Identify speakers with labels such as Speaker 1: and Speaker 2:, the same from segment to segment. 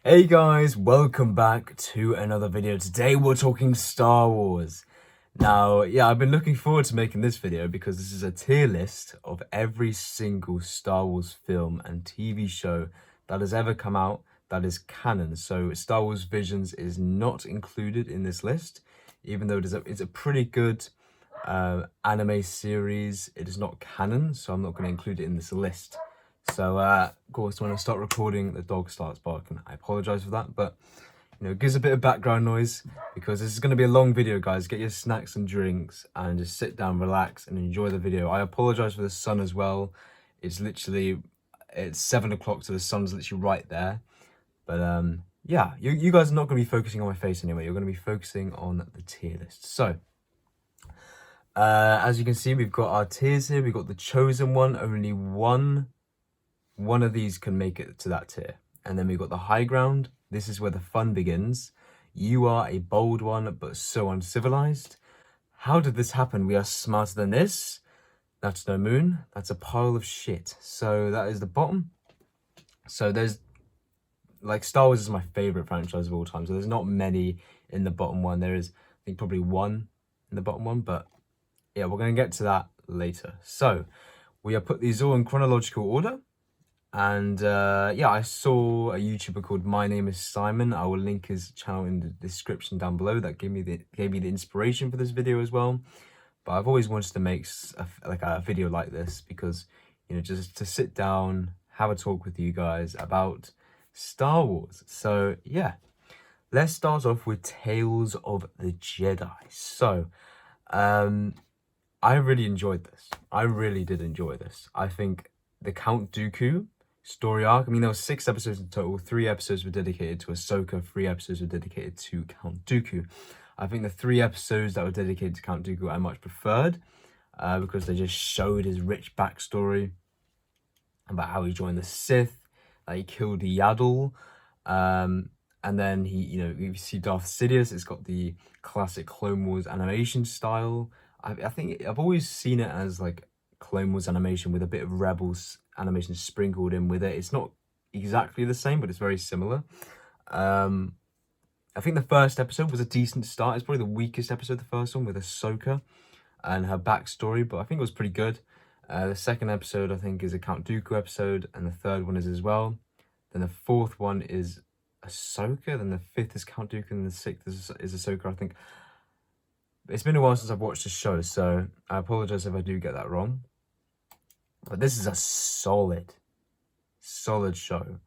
Speaker 1: Hey guys, welcome back to another video. Today we're talking Star Wars. Now, I've been looking forward to making this video because this is a tier list of every single Star Wars film and TV show that has ever come out that is canon. So Star Wars Visions is not included in this list, even though it's a pretty good anime series. It is not canon, so I'm not going to include it in this list. So, of course, when I start recording, the dog starts barking. I apologize for that, but, it gives a bit of background noise because this is going to be a long video, guys. Get your snacks and drinks and just sit down, relax, and enjoy the video. I apologize for the sun as well. It's 7 o'clock, so the sun's literally right there. But, you guys are not going to be focusing on my face anyway. You're going to be focusing on the tier list. So, as you can see, we've got our tiers here. We've got the chosen one. Only one of these can make it to that tier. And then we've got the high ground. This is where the fun begins. You are a bold one, but so uncivilized. How did this happen? We are smarter than this. That's no moon. That's a pile of shit. So that is the bottom. So there's, Star Wars is my favorite franchise of all time. So there's not many in the bottom one. There is, I think, probably one in the bottom one. But yeah, we're going to get to that later. So we have put these all in chronological order. And I saw a YouTuber called My Name is Simon. I will link his channel in the description down below. That gave me the inspiration for this video as well. But I've always wanted to make a video like this because, just to sit down, have a talk with you guys about Star Wars. So yeah, let's start off with Tales of the Jedi. So I really enjoyed this. I really did enjoy this. I think the Count Dooku story arc, there were 6 episodes in total. 3 episodes were dedicated to Ahsoka, 3 episodes were dedicated to Count Dooku. I think the 3 episodes that were dedicated to Count Dooku I much preferred because they just showed his rich backstory about how he joined the Sith, that he killed Yaddle, and then you see Darth Sidious. It's got the classic Clone Wars animation style. I think I've always seen it as like Clone Wars animation with a bit of Rebels animation sprinkled in with it. It's not exactly the same, but it's very similar. I think the first episode was a decent start. It's probably the weakest episode, the first one, with Ahsoka and her backstory, but I think it was pretty good. The second episode, I think, is a Count Dooku episode, and the third one is as well. Then the fourth one is Ahsoka, then the fifth is Count Dooku, and the sixth is Ahsoka, I think. It's been a while since I've watched the show, so I apologize if I do get that wrong. But this is a solid show.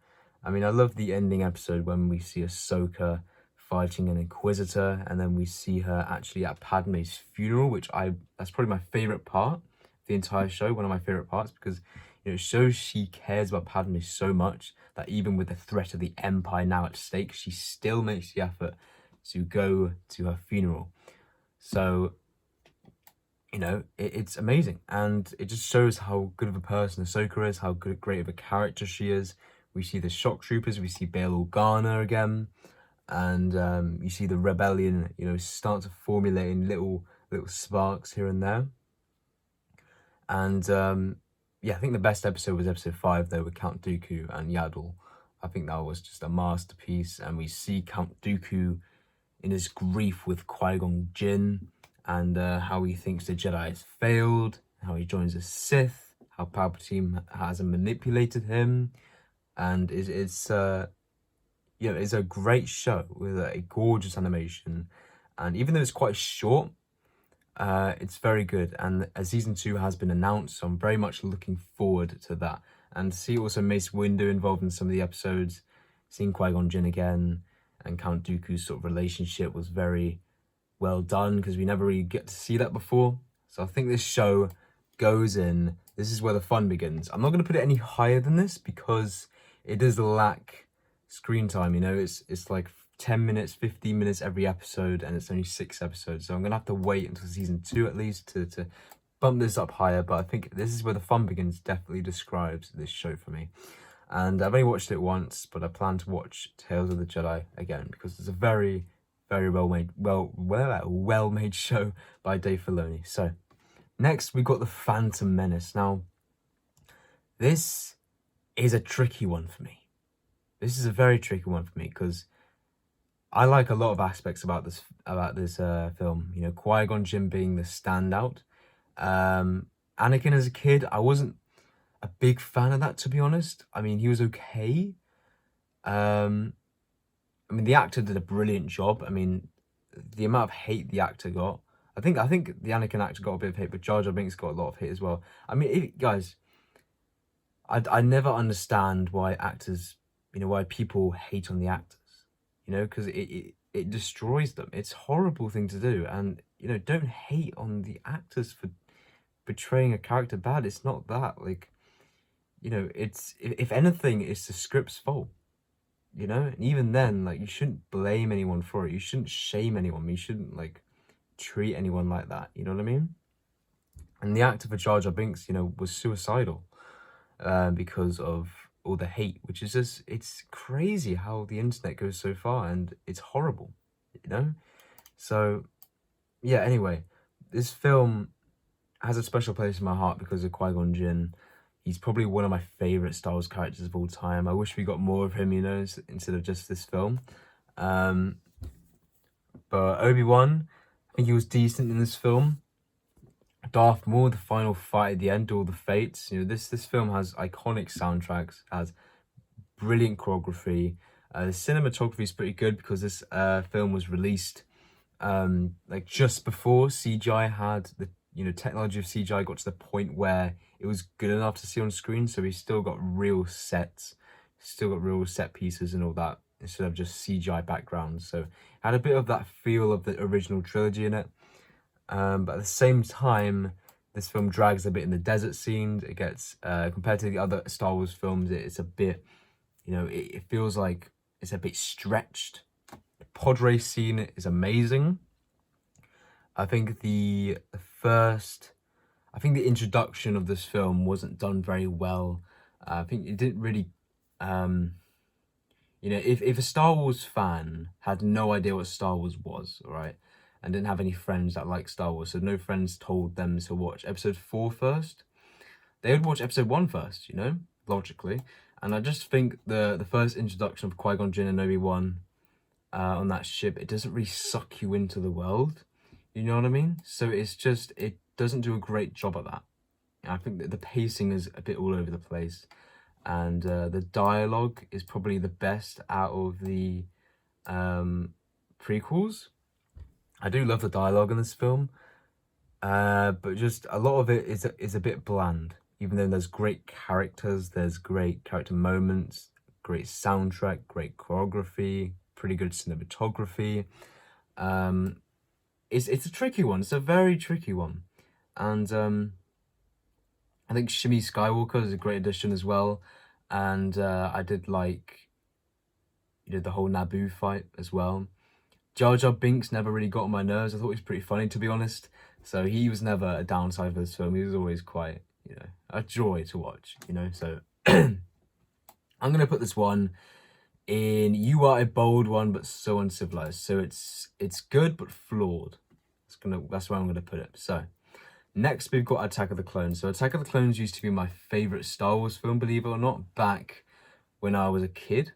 Speaker 1: I love the ending episode when we see Ahsoka fighting an Inquisitor, and then we see her actually at Padme's funeral, that's probably my favorite part of the entire show, one of my favorite parts, because it shows she cares about Padme so much that even with the threat of the Empire now at stake, she still makes the effort to go to her funeral. So it's amazing, and it just shows how good of a person Ahsoka is, how great of a character she is. We see the shock troopers, we see Bail Organa again, and you see the rebellion, start to formulate in little sparks here and there. And I think the best episode was episode 5 though, with Count Dooku and Yaddle. I think that was just a masterpiece, and we see Count Dooku in his grief with Qui-Gon Jinn, and how he thinks the Jedi has failed, how he joins the Sith, how Palpatine has manipulated him, and it's a great show with a gorgeous animation, and even though it's quite short, it's very good. And season 2 has been announced, so I'm very much looking forward to that. And to see also Mace Windu involved in some of the episodes, seeing Qui-Gon Jinn again, and Count Dooku's sort of relationship was very well done because we never really get to see that before. So I think this show goes in. This is where the fun begins. I'm not going to put it any higher than this because it does lack screen time. It's like 10 minutes, 15 minutes every episode, and it's only 6 episodes. So I'm going to have to wait until season 2 at least to bump this up higher. But I think this is where the fun begins definitely describes this show for me. And I've only watched it once, but I plan to watch Tales of the Jedi again because it's a very, very well-made show by Dave Filoni. So next we got The Phantom Menace. Now, this is a tricky one for me this is a very tricky one for me because I like a lot of aspects about this film. You know, Qui-Gon Jinn being the standout. Anakin as a kid, I wasn't a big fan of that, to be honest. I mean, he was okay. I mean, the actor did a brilliant job. I mean, the amount of hate the actor got. I think the Anakin actor got a bit of hate, but Jar Jar Binks got a lot of hate as well. I mean, guys, I never understand why actors, you know, why people hate on the actors. You know, because it destroys them. It's a horrible thing to do, and you know, don't hate on the actors for portraying a character bad. It's not that, like, you know, it's if anything, it's the script's fault. You know, and even then, like, you shouldn't blame anyone for it. You shouldn't shame anyone. You shouldn't like treat anyone like that. You know what I mean? And the actor for Jar Jar Binks, you know, was suicidal because of all the hate, which is just, it's crazy how the internet goes so far, and it's horrible, you know? So, yeah, anyway, this film has a special place in my heart because of Qui-Gon Jinn. He's probably one of my favourite Star Wars characters of all time. I wish we got more of him, you know, instead of just this film. But Obi-Wan, I think he was decent in this film. Darth Maul, the final fight at the end, all the fates. You know, this film has iconic soundtracks, has brilliant choreography. The cinematography is pretty good because this film was released like just before CGI had the, you know, technology of CGI got to the point where it was good enough to see on screen. So we still got real sets, still got real set pieces and all that instead of just CGI backgrounds. So it had a bit of that feel of the original trilogy in it. But at the same time, this film drags a bit in the desert scenes. It gets, compared to the other Star Wars films, it's a bit, you know, it feels like it's a bit stretched. The pod race scene is amazing. I think the introduction of this film wasn't done very well. I think it didn't really, you know, if a Star Wars fan had no idea what Star Wars was, all right, and didn't have any friends that like Star Wars, so no friends told them to watch episode 4 first, they would watch episode 1 first, you know, logically. And I just think the first introduction of Qui-Gon Jinn and Obi-Wan on that ship, it doesn't really suck you into the world, you know what I mean? So it's just, it doesn't do a great job at that. I think that the pacing is a bit all over the place, and the dialogue is probably the best out of the prequels. I do love the dialogue in this film, but just a lot of it is a bit bland. Even though there's great characters, there's great character moments, great soundtrack, great choreography, pretty good cinematography. It's a tricky one. It's a very tricky one, and I think Shmi Skywalker is a great addition as well, and I did like, you know, the whole Naboo fight as well. Jar Jar Binks never really got on my nerves. I thought he was pretty funny, to be honest. So he was never a downside of this film. He was always quite, you know, a joy to watch, you know. So I'm going to put this one in You Are a Bold One But So Uncivilized. So it's good but flawed. That's where I'm going to put it. So next we've got Attack of the Clones. So Attack of the Clones used to be my favourite Star Wars film, believe it or not, back when I was a kid.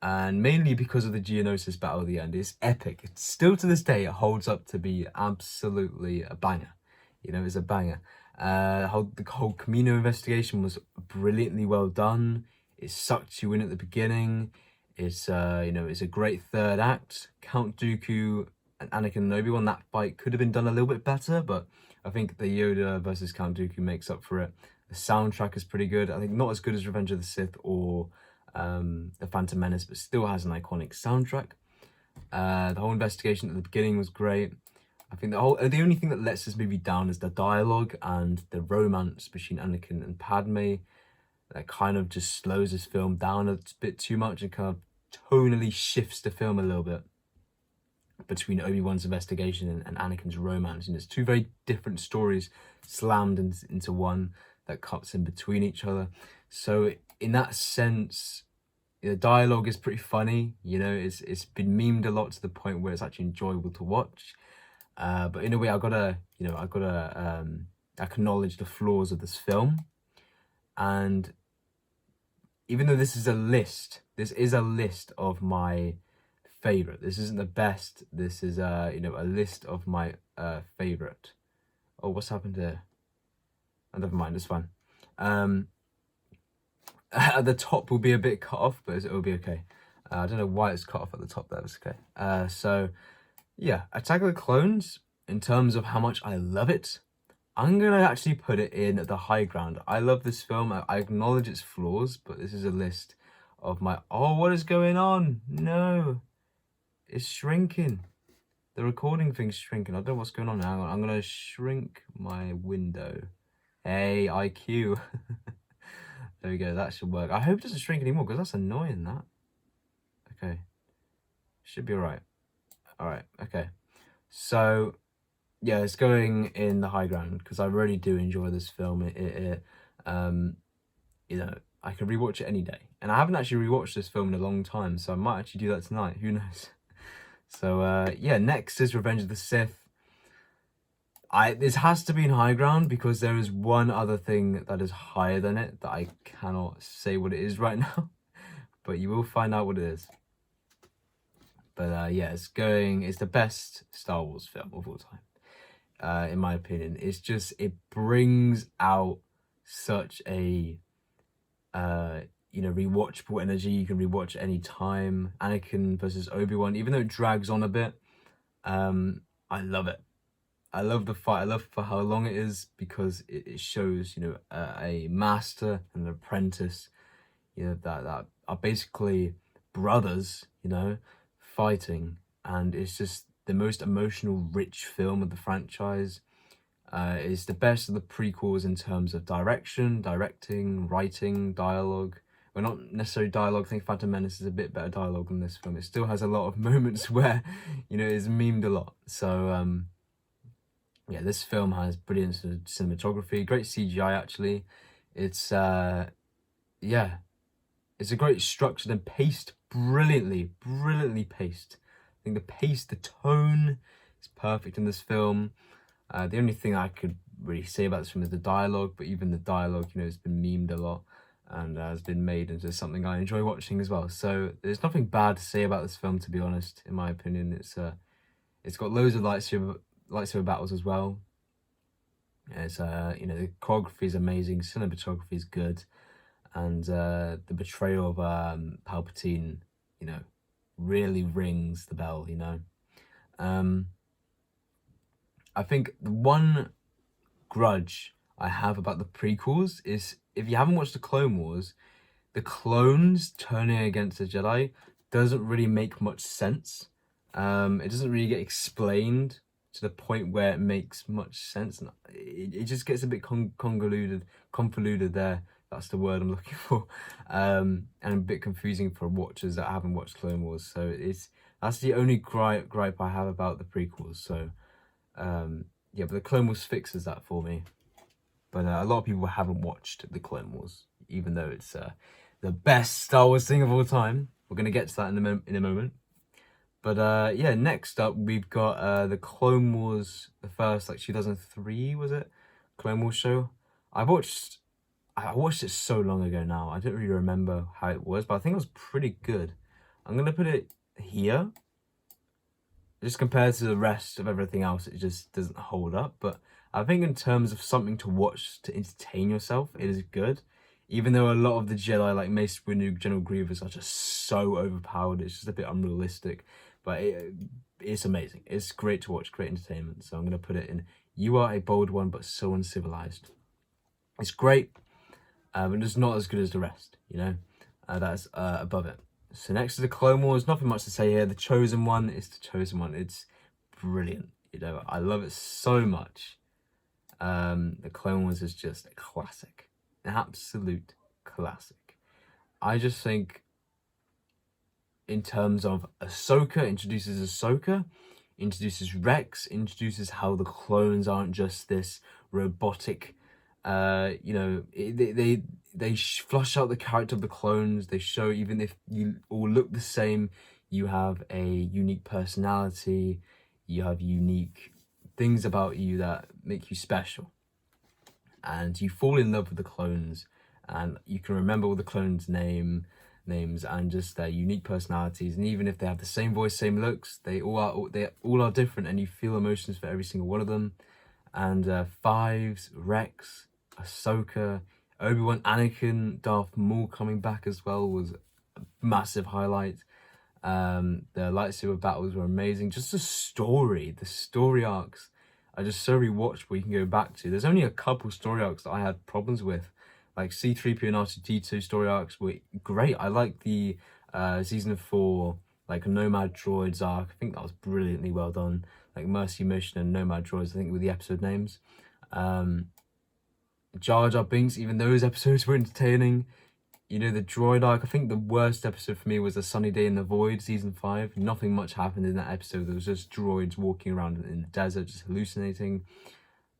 Speaker 1: And mainly because of the Geonosis battle at the end. It's epic. It's still to this day, it holds up to be absolutely a banger. You know, it's a banger. The whole Kamino investigation was brilliantly well done. It sucked you in at the beginning. It's you know, it's a great third act. Count Dooku and Anakin and Obi-Wan, that fight could have been done a little bit better, but I think the Yoda versus Count Dooku makes up for it. The soundtrack is pretty good. I think not as good as Revenge of the Sith or The Phantom Menace, but still has an iconic soundtrack. The whole investigation at the beginning was great. I think the only thing that lets this movie down is the dialogue and the romance between Anakin and Padme. That kind of just slows this film down a bit too much and kind of tonally shifts the film a little bit between Obi-Wan's investigation and Anakin's romance. And it's two very different stories slammed into one that cuts in between each other. So in that sense, the dialogue is pretty funny. You know, it's been memed a lot to the point where it's actually enjoyable to watch. But in a way, I gotta acknowledge the flaws of this film. And even though this is a list, this is a list of my favorite. This isn't the best. This is a list of my favorite. Oh, what's happened here? Oh, never mind, it's fine. At the top will be a bit cut off, but it'll be okay. I don't know why it's cut off at the top there. It's okay. So yeah, Attack of the Clones, in terms of how much I love it, I'm gonna actually put it in the high ground. I love this film. I acknowledge its flaws, but this is a list of my... Oh, what is going on? No, it's shrinking. The recording thing's shrinking. I don't know what's going on. Hang on, I'm gonna shrink my window. Hey, IQ. There we go, that should work. I hope it doesn't shrink anymore, because that's annoying, that. Okay. Should be alright. Alright, okay. So, yeah, it's going in the high ground, because I really do enjoy this film. You know, I could rewatch it any day. And I haven't actually rewatched this film in a long time, so I might actually do that tonight. Who knows? So, yeah, next is Revenge of the Sith. This has to be in high ground because there is one other thing that is higher than it that I cannot say what it is right now, but you will find out what it is. But yeah, it's the best Star Wars film of all time, in my opinion. It's just, it brings out such a rewatchable energy. You can rewatch any time. Anakin versus Obi-Wan, even though it drags on a bit, I love it. I love the fight. I love for how long it is, because it shows, a master and an apprentice, that are basically brothers, fighting. And it's just the most emotional, rich film of the franchise. It's the best of the prequels in terms of directing, writing, dialogue. Well, not necessarily dialogue. I think Phantom Menace is a bit better dialogue than this film. It still has a lot of moments where, it's memed a lot. So, yeah, this film has brilliant cinematography, great CGI actually. It's yeah, it's a great structured and paced brilliantly paced. I think the tone is perfect in this film. The only thing I could really say about this film is the dialogue, but even the dialogue, has been memed a lot and has been made into something I enjoy watching as well. So there's nothing bad to say about this film, to be honest. In my opinion, it's got loads of lightsaber battles as well. It's the choreography is amazing, cinematography is good, and the betrayal of Palpatine, really rings the bell. I think the one grudge I have about the prequels is, if you haven't watched the Clone Wars, the clones turning against the Jedi doesn't really make much sense. It doesn't really get explained to the point where it makes much sense, and it just gets a bit convoluted there. That's the word I'm looking for, and a bit confusing for watchers that haven't watched Clone Wars. So that's the only gripe I have about the prequels. So yeah, but the Clone Wars fixes that for me. But a lot of people haven't watched the Clone Wars, even though it's the best Star Wars thing of all time. We're gonna get to that in a moment. But yeah, next up we've got the Clone Wars, the first 2003 was it? Clone Wars show. I watched it so long ago now. I don't really remember how it was, but I think it was pretty good. I'm gonna put it here. Just compared to the rest of everything else, it just doesn't hold up. But I think in terms of something to watch to entertain yourself, it is good. Even though a lot of the Jedi, like Mace Windu, General Grievous, are just so overpowered, it's just a bit unrealistic. But it's amazing. It's great to watch, great entertainment. So I'm going to put it in, you are a bold one, but so uncivilized. It's great, but it's not as good as the rest, That's above it. So next to the Clone Wars, nothing much to say here. The Chosen One is the Chosen One. It's brilliant, I love it so much. The Clone Wars is just a classic. An absolute classic. I just think, in terms of Ahsoka, introduces Rex, introduces how the clones aren't just this robotic, they flush out the character of the clones. They show, even if you all look the same, you have a unique personality, you have unique things about you that make you special. And you fall in love with the clones, and you can remember all the clones' name, names and just their unique personalities. And even if they have the same voice, same looks, they all are different, and you feel emotions for every single one of them. And Fives, Rex, Ahsoka, Obi-Wan, Anakin, Darth Maul coming back as well was a massive highlight. The lightsaber battles were amazing. Just the story arcs are just so rewatchable. You can go back to. There's only a couple story arcs that I had problems with, like C-3PO and R2-D2 story arcs were great. I like the season 4 like Nomad Droids arc. I think that was brilliantly well done. Like Mercy Mission and Nomad Droids, I think, were the episode names. Jar Jar Binks, even those episodes were entertaining. You know, the droid arc, I think the worst episode for me was A Sunny Day in the Void, season 5. Nothing much happened in that episode. There was just droids walking around in the desert, just hallucinating.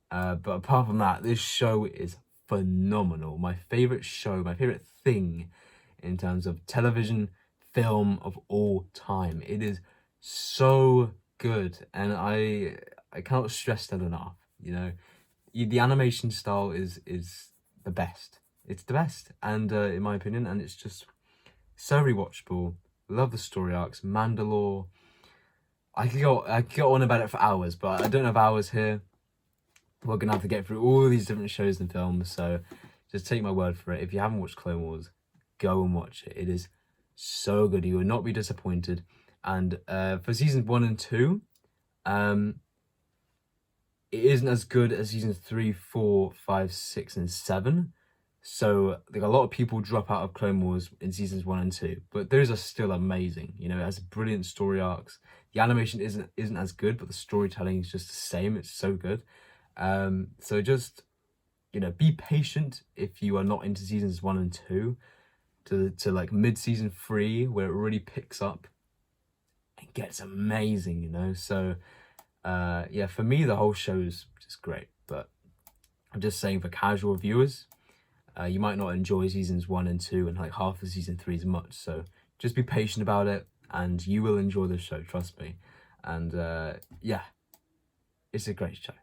Speaker 1: But apart from that, this show is phenomenal. My favorite show, my favorite thing in terms of television, film of all time. It is so good, and I cannot stress that enough. You know, the animation style is the best. It's the best, and in my opinion, and it's just so rewatchable. Love the story arcs. Mandalore. I could go on about it for hours, but I don't have hours here. We're gonna have to get through all these different shows and films, so just take my word for it. If you haven't watched Clone Wars, go and watch it. It is so good. You will not be disappointed. And for seasons 1 and 2, it isn't as good as seasons 3, 4, 5, 6, and 7. So like a lot of people drop out of Clone Wars in seasons 1 and 2, but those are still amazing. You know, it has brilliant story arcs. The animation isn't as good, but the storytelling is just the same. It's so good. So just, you know, be patient if you are not into seasons 1 and 2 to like mid-season 3, where it really picks up and gets amazing, you know. So yeah, for me the whole show is just great, but I'm just saying for casual viewers, you might not enjoy seasons 1 and 2 and like half of season 3 as much. So just be patient about it, and you will enjoy the show, trust me. And yeah, it's a great show.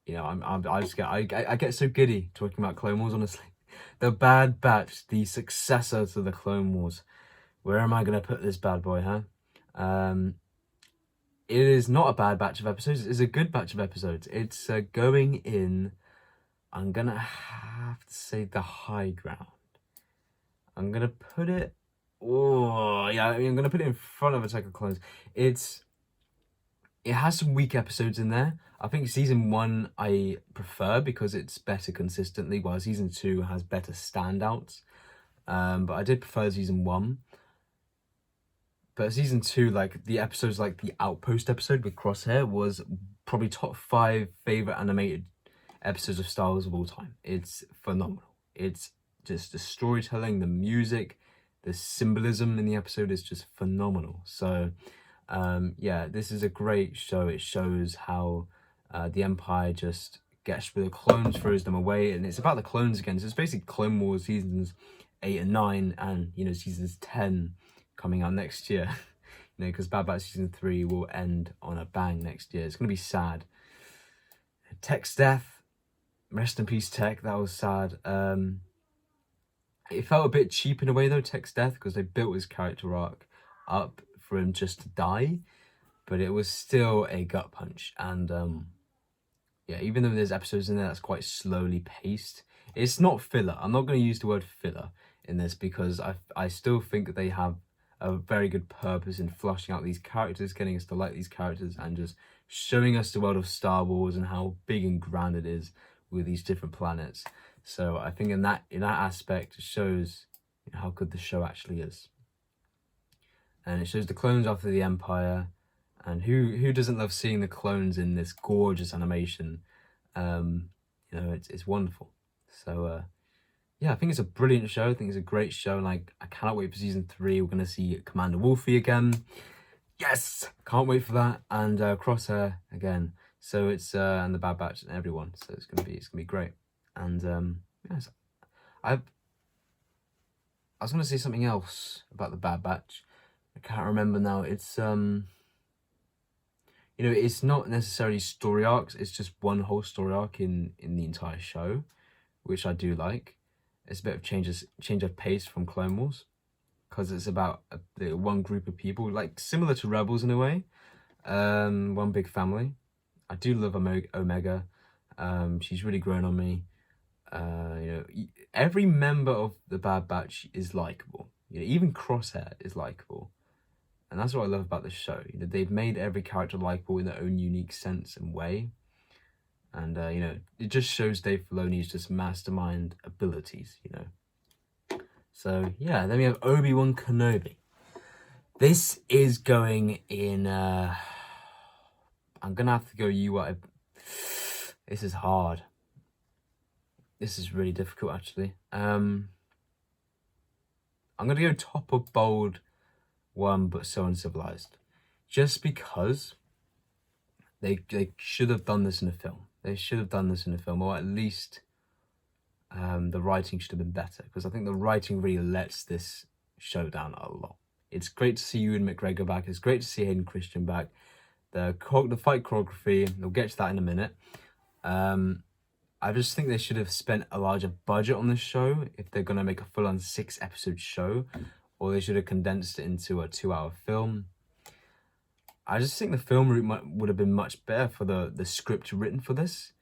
Speaker 1: You know, I get so giddy talking about Clone Wars, honestly. The Bad Batch, the successor to the Clone Wars. Where am I gonna put this bad boy, huh? It is not a bad batch of episodes. It's a good batch of episodes. It's going in. I'm gonna have to say the high ground. I'm gonna put it. Oh yeah, I'm gonna put it in front of Attack of Clones. It has some weak episodes in there. I think season 1 I prefer because it's better consistently, while season 2 has better standouts. But I did prefer season 1. But season 2, like the episodes like the Outpost episode with Crosshair was probably top 5 favorite animated episodes of Star Wars of all time. It's phenomenal. It's just the storytelling, the music, the symbolism in the episode is just phenomenal. So yeah, this is a great show. It shows how the Empire just gets rid of the clones, throws them away, and it's about the clones again. So it's basically Clone Wars seasons 8 and 9, and you know, seasons 10 coming out next year. You know, because Bad Batch season 3 will end on a bang next year. It's gonna be sad. Tech's death, rest in peace, Tech. That was sad. It felt a bit cheap in a way though, Tech's death, because they built his character arc up for him just to die, but it was still a gut punch. And yeah, even though there's episodes in there that's quite slowly paced, it's not filler. I'm not going to use the word filler in this, because I still think that they have a very good purpose in flushing out these characters, getting us to like these characters, and just showing us the world of Star Wars and how big and grand it is with these different planets. So I think in that aspect, it shows how good the show actually is. And it shows the clones after the Empire, and who doesn't love seeing the clones in this gorgeous animation? You know, it's wonderful. So yeah, I think it's a brilliant show. I think it's a great show. Like, I cannot wait for season 3. We're gonna see Commander Wolfie again. Yes, can't wait for that. And Crosshair again. So it's and the Bad Batch and everyone. So it's gonna be great. And yes, I was gonna say something else about the Bad Batch. I can't remember now. It's you know, it's not necessarily story arcs. It's just one whole story arc in the entire show, which I do like. It's a bit of change of pace from Clone Wars, because it's about the one group of people, like similar to Rebels in a way. One big family. I do love Omega. She's really grown on me. Every member of the Bad Batch is likable. Even Crosshair is likable, and that's what I love about the show. They've made every character likable in their own unique sense and way, and it just shows Dave Filoni's just mastermind abilities. So yeah, then we have Obi-Wan Kenobi. This is going in. I'm gonna have to go UI. This is hard. This is really difficult, actually. I'm gonna go top of bold one, but so uncivilized, just because they should have done this in a film. They should have done this in a film, or at least the writing should have been better, because I think the writing really lets this show down a lot. It's great to see Ewan McGregor back. It's great to see Hayden Christian back. The fight choreography, we'll get to that in a minute. I just think they should have spent a larger budget on this show if they're going to make a full-on 6-episode show, or they should have condensed it into a 2-hour film. I just think the film route would have been much better for the script written for this,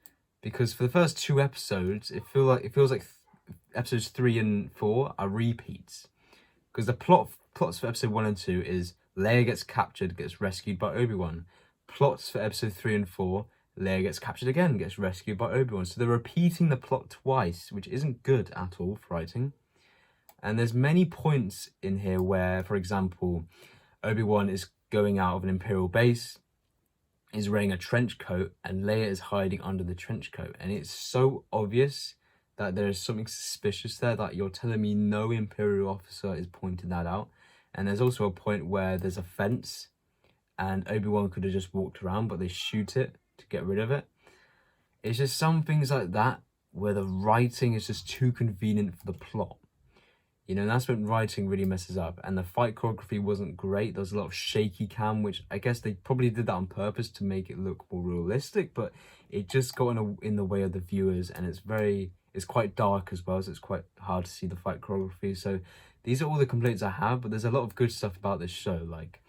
Speaker 1: because for the first 2 episodes, it feels like episodes 3 and 4 are repeats, because the plots for episode 1 and 2 is Leia gets captured, gets rescued by Obi-Wan. Plots for episode 3 and 4, Leia gets captured again, gets rescued by Obi-Wan. So they're repeating the plot twice, which isn't good at all for writing. And there's many points in here where, for example, Obi-Wan is going out of an Imperial base, is wearing a trench coat, and Leia is hiding under the trench coat. And it's so obvious that there is something suspicious there, that you're telling me no Imperial officer is pointing that out. And there's also a point where there's a fence, and Obi-Wan could have just walked around, but they shoot it to get rid of it. It's just some things like that where the writing is just too convenient for the plot. And that's when writing really messes up. And the fight choreography wasn't great. There was a lot of shaky cam, which I guess they probably did that on purpose to make it look more realistic, but it just got in the way of the viewers, and it's quite dark as well, so it's quite hard to see the fight choreography. So these are all the complaints I have, but there's a lot of good stuff about this show. Like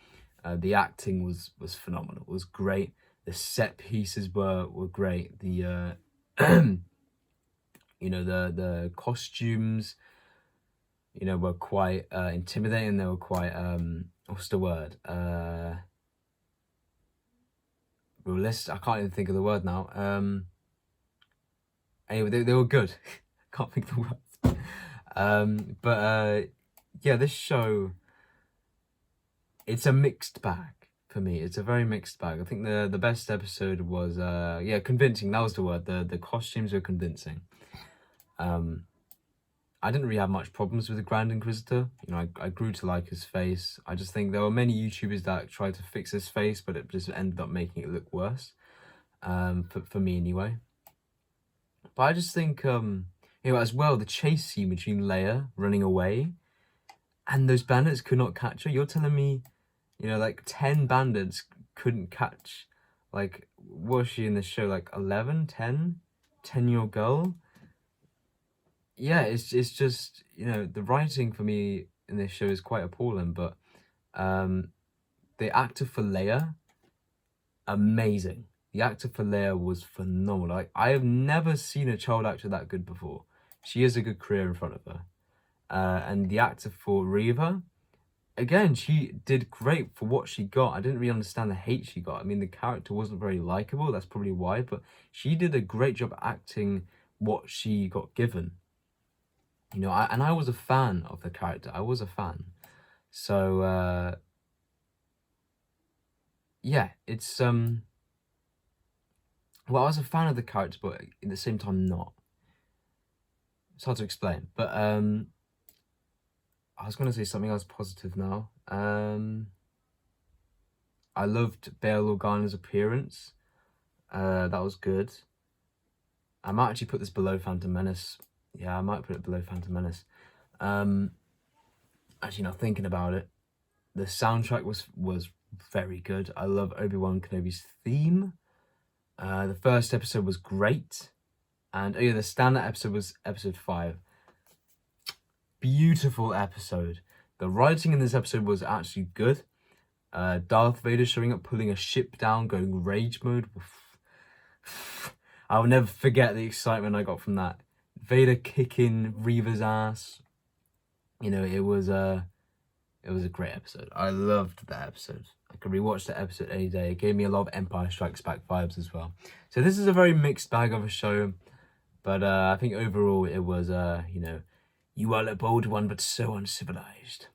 Speaker 1: the acting was phenomenal. It was great. The set pieces were great. The the costumes, were quite intimidating. They were quite what's the word? Realistic. I can't even think of the word now. Anyway, they were good. Can't think of the word. Yeah, this show, it's a mixed bag for me. It's a very mixed bag. I think the best episode was convincing. That was the word. The costumes were convincing. I didn't really have much problems with the Grand Inquisitor. I grew to like his face. I just think there were many YouTubers that tried to fix his face, but it just ended up making it look worse. For me anyway. But I just think as well, the chase scene between Leia running away and those bandits could not catch her. You're telling me, 10 bandits couldn't catch, what was she in the show, 11, 10-year-old girl? Yeah, it's just, the writing for me in this show is quite appalling, but the actor for Leia, amazing. The actor for Leia was phenomenal. I have never seen a child actor that good before. She has a good career in front of her. And the actor for Reva, again, she did great for what she got. I didn't really understand the hate she got. I mean, the character wasn't very likable. That's probably why. But she did a great job acting what she got given. And I was a fan of the character. I was a fan. So, yeah, it's... Well, I was a fan of the character, but at the same time, not. It's hard to explain. But I was going to say something else positive now. I loved Bail Organa's appearance. That was good. I might actually put this below Phantom Menace. Yeah, I might put it below Phantom Menace. Actually, not thinking about it. The soundtrack was very good. I love Obi-Wan Kenobi's theme. The first episode was great. And the standout episode was episode 5. beautiful episode. The writing in this episode was actually good. Darth Vader showing up, pulling a ship down, going rage mode. I'll never forget the excitement I got from that. Vader kicking Reva's ass. You know, it was a great episode. I loved that episode. I could rewatch that episode any day. It gave me a lot of Empire Strikes Back vibes as well. So this is a very mixed bag of a show, but I think overall it was, you know, you are a bold one, but so uncivilized.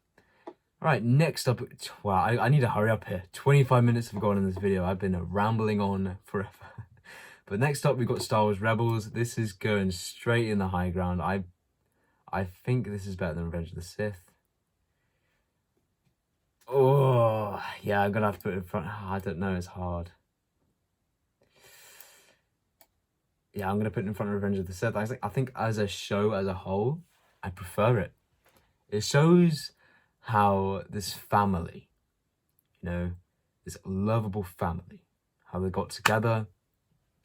Speaker 1: All right, next up, wow, I need to hurry up here. 25 minutes have gone in this video. I've been rambling on forever. But next up, we've got Star Wars Rebels. This is going straight in the high ground. I think this is better than Revenge of the Sith. Oh, yeah, I'm going to have to put it in front. I don't know, it's hard. Yeah, I'm going to put it in front of Revenge of the Sith. I think as a show as a whole, I prefer it. It shows how this family, you know, this lovable family, how they got together,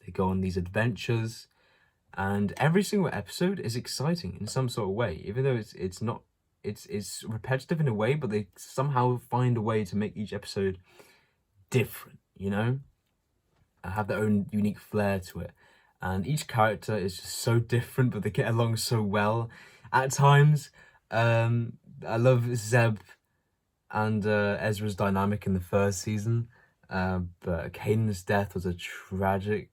Speaker 1: they go on these adventures, and every single episode is exciting in some sort of way, even though it's not, it's repetitive in a way, but they somehow find a way to make each episode different, you know, have their own unique flair to it. And each character is just so different, but they get along so well at times. I love Zeb and Ezra's dynamic in the first season, but Kanan's death was a tragedy.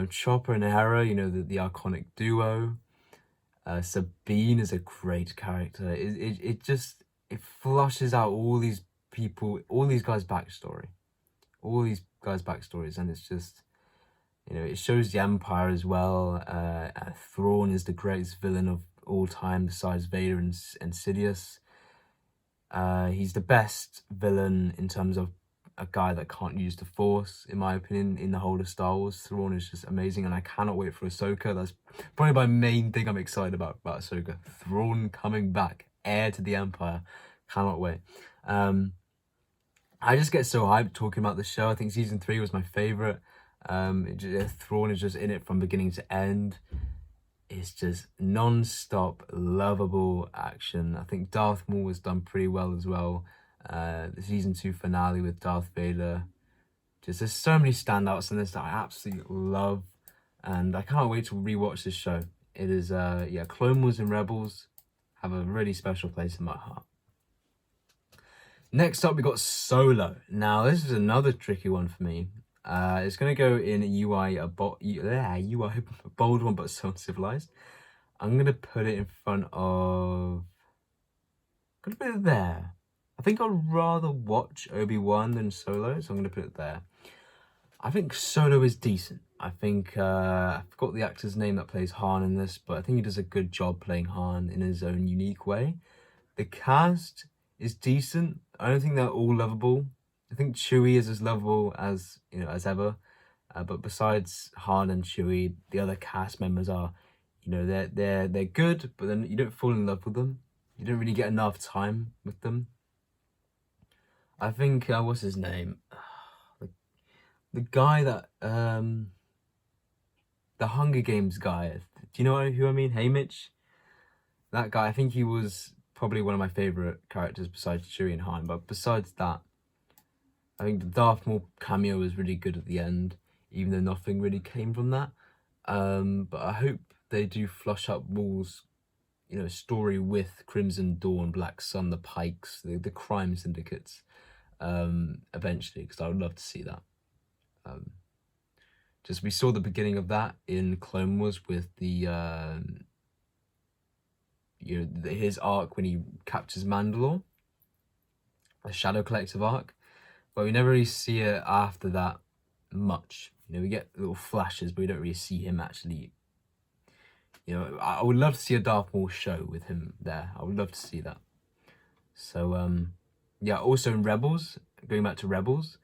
Speaker 1: Chopper and Hera, you know, the iconic duo. Sabine is a great character. It flushes out all these people, all these guys' backstories, and it's just, you know, it shows the Empire as well. Thrawn is the greatest villain of all time besides Vader and Sidious. He's the best villain in terms of a guy that can't use the Force, in my opinion, in the whole of Star Wars. Thrawn is just amazing, and I cannot wait for Ahsoka. That's probably my main thing I'm excited about Ahsoka. Thrawn coming back, heir to the Empire. Cannot wait. I just get so hyped talking about the show. I think season 3 was my favorite. Thrawn is just in it from beginning to end. It's just non-stop lovable action. I think Darth Maul was done pretty well as well. The season 2 finale with Darth Vader. Just there's so many standouts in this that I absolutely love, and I can't wait to rewatch this show. It is yeah, Clone Wars and Rebels have a really special place in my heart. Next up, we got Solo. Now, this is another tricky one for me. It's going to go in UI, a bold one, but so uncivilized. I'm going to put it in front of... I'm going to put it there. I think I'd rather watch Obi-Wan than Solo, so I'm going to put it there. I think Solo is decent. I think, I forgot the actor's name that plays Han in this, but I think he does a good job playing Han in his own unique way. The cast is decent. I don't think they're all lovable. I think Chewie is as lovable as, you know, as ever. But besides Han and Chewie, the other cast members are, you know, they're good, but then you don't fall in love with them. You don't really get enough time with them. I think, what's his name? The guy that, the Hunger Games guy. Do you know who I mean? Haymitch? That guy, I think he was probably one of my favourite characters besides Chewie and Han. But besides that, I think the Darth Maul cameo was really good at the end, even though nothing really came from that. But I hope they do flush up Maul's, you know, story with Crimson Dawn, Black Sun, the Pikes, the crime syndicates, eventually, because I would love to see that. Just we saw the beginning of that in Clone Wars with the you know, his arc when he captures Mandalore, the Shadow Collective arc, but we never really see it after that much. You know, we get little flashes, but we don't really see him actually. You know, I would love to see a Darth Maul show with him there. I would love to see that. So yeah, also in Rebels, going back to Rebels,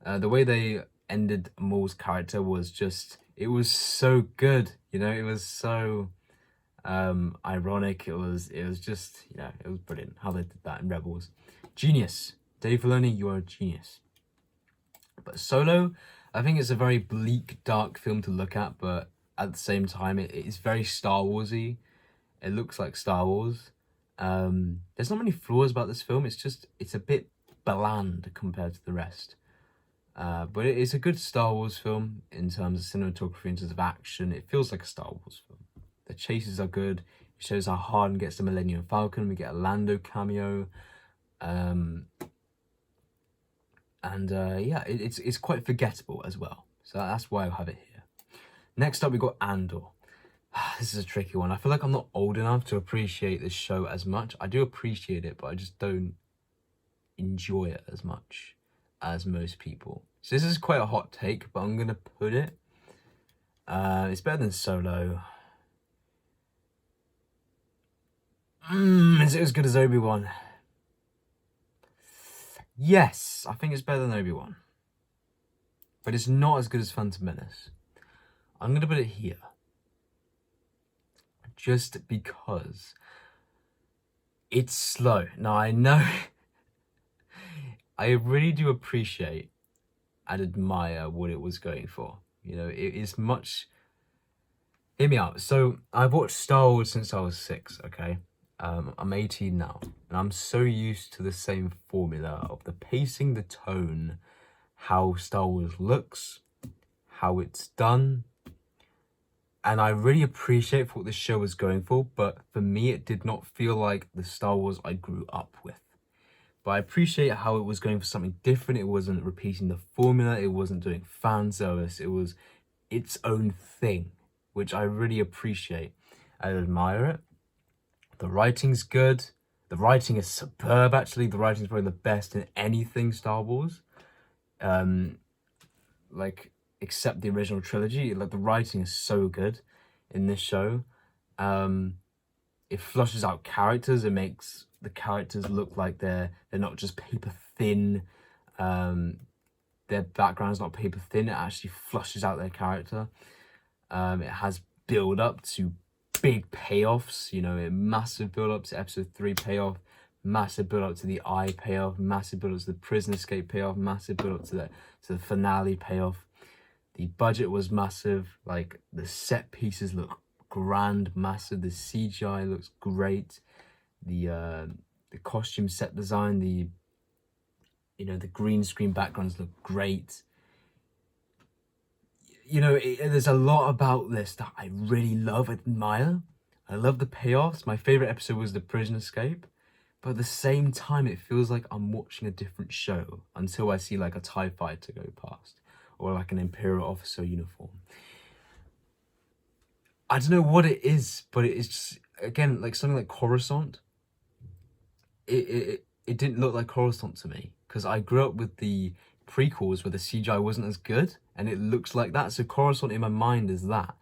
Speaker 1: the way they ended Maul's character was just, it was so good. You know, it was so ironic. It was just, you know, it was brilliant how they did that in Rebels. Genius. Dave Filoni, you are a genius. But Solo, I think it's a very bleak, dark film to look at, but at the same time, it is very Star Warsy. It looks like Star Wars. There's not many flaws about this film. It's a bit bland compared to the rest. But it's a good Star Wars film in terms of cinematography, in terms of action. It feels like a Star Wars film. The chases are good. It shows how Harden gets the Millennium Falcon. We get a Lando cameo. Yeah, it's quite forgettable as well. So that's why I have it here. Next up, we got Andor. This is a tricky one. I feel like I'm not old enough to appreciate this show as much. I do appreciate it, but I just don't enjoy it as much as most people. So this is quite a hot take, but I'm gonna put it. It's better than Solo. Is it as good as Obi-Wan? Yes, I think it's better than Obi-Wan. But it's not as good as Phantom Menace. I'm gonna put it here. Just because it's slow. Now, I know I really do appreciate and admire what it was going for. You know, it is much... Hear me out. So, I've watched Star Wars since I was 6, okay? I'm 18 now, and I'm so used to the same formula of the pacing, the tone, how Star Wars looks, how it's done, and I really appreciate what this show was going for, but for me, it did not feel like the Star Wars I grew up with. But I appreciate how it was going for something different. It wasn't repeating the formula. It wasn't doing fan service. It was its own thing, which I really appreciate. I admire it. The writing's good. The writing is superb, actually. The writing's probably the best in anything Star Wars. Except the original trilogy. Like, the writing is so good in this show. It flushes out characters. It makes the characters look like they're not just paper thin. Their background's not paper thin. It actually flushes out their character. It has build up to big payoffs, you know, a massive build up to episode 3 payoff, massive build up to the Eye payoff, massive build up to the prison escape payoff, massive build up to the finale payoff. The budget was massive. Like, the set pieces look grand, massive. The CGI looks great. The costume set design, the green screen backgrounds look great. You know, there's a lot about this that I really love, admire. I love the payoffs. My favorite episode was the prison escape. But at the same time, it feels like I'm watching a different show until I see like a TIE fighter go past or like an Imperial officer uniform. I don't know what it is, but it's just, again, like something like Coruscant. It didn't look like Coruscant to me because I grew up with the prequels where the CGI wasn't as good and it looks like that. So Coruscant in my mind is that.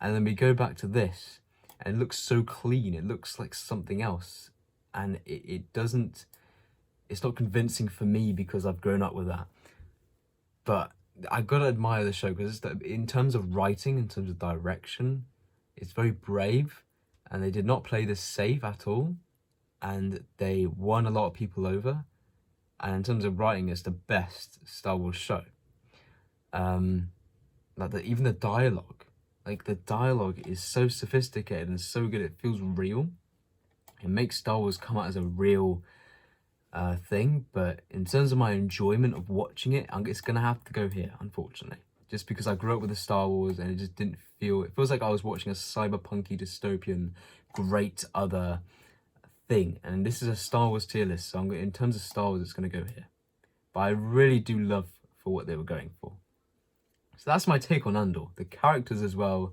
Speaker 1: And then we go back to this and it looks so clean. It looks like something else. And it's not convincing for me because I've grown up with that. But I gotta admire the show because in terms of writing, in terms of direction, it's very brave and they did not play this safe at all. And they won a lot of people over. And in terms of writing, it's the best Star Wars show. Even the dialogue, like the dialogue is so sophisticated and so good. It feels real. It makes Star Wars come out as a real thing. But in terms of my enjoyment of watching it, it's gonna have to go here, unfortunately. Just because I grew up with the Star Wars and it just didn't feel. It feels like I was watching a cyberpunky dystopian, great other thing, and this is a Star Wars tier list, so in terms of Star Wars, it's going to go here. But I really do love for what they were going for. So that's my take on Andor. The characters as well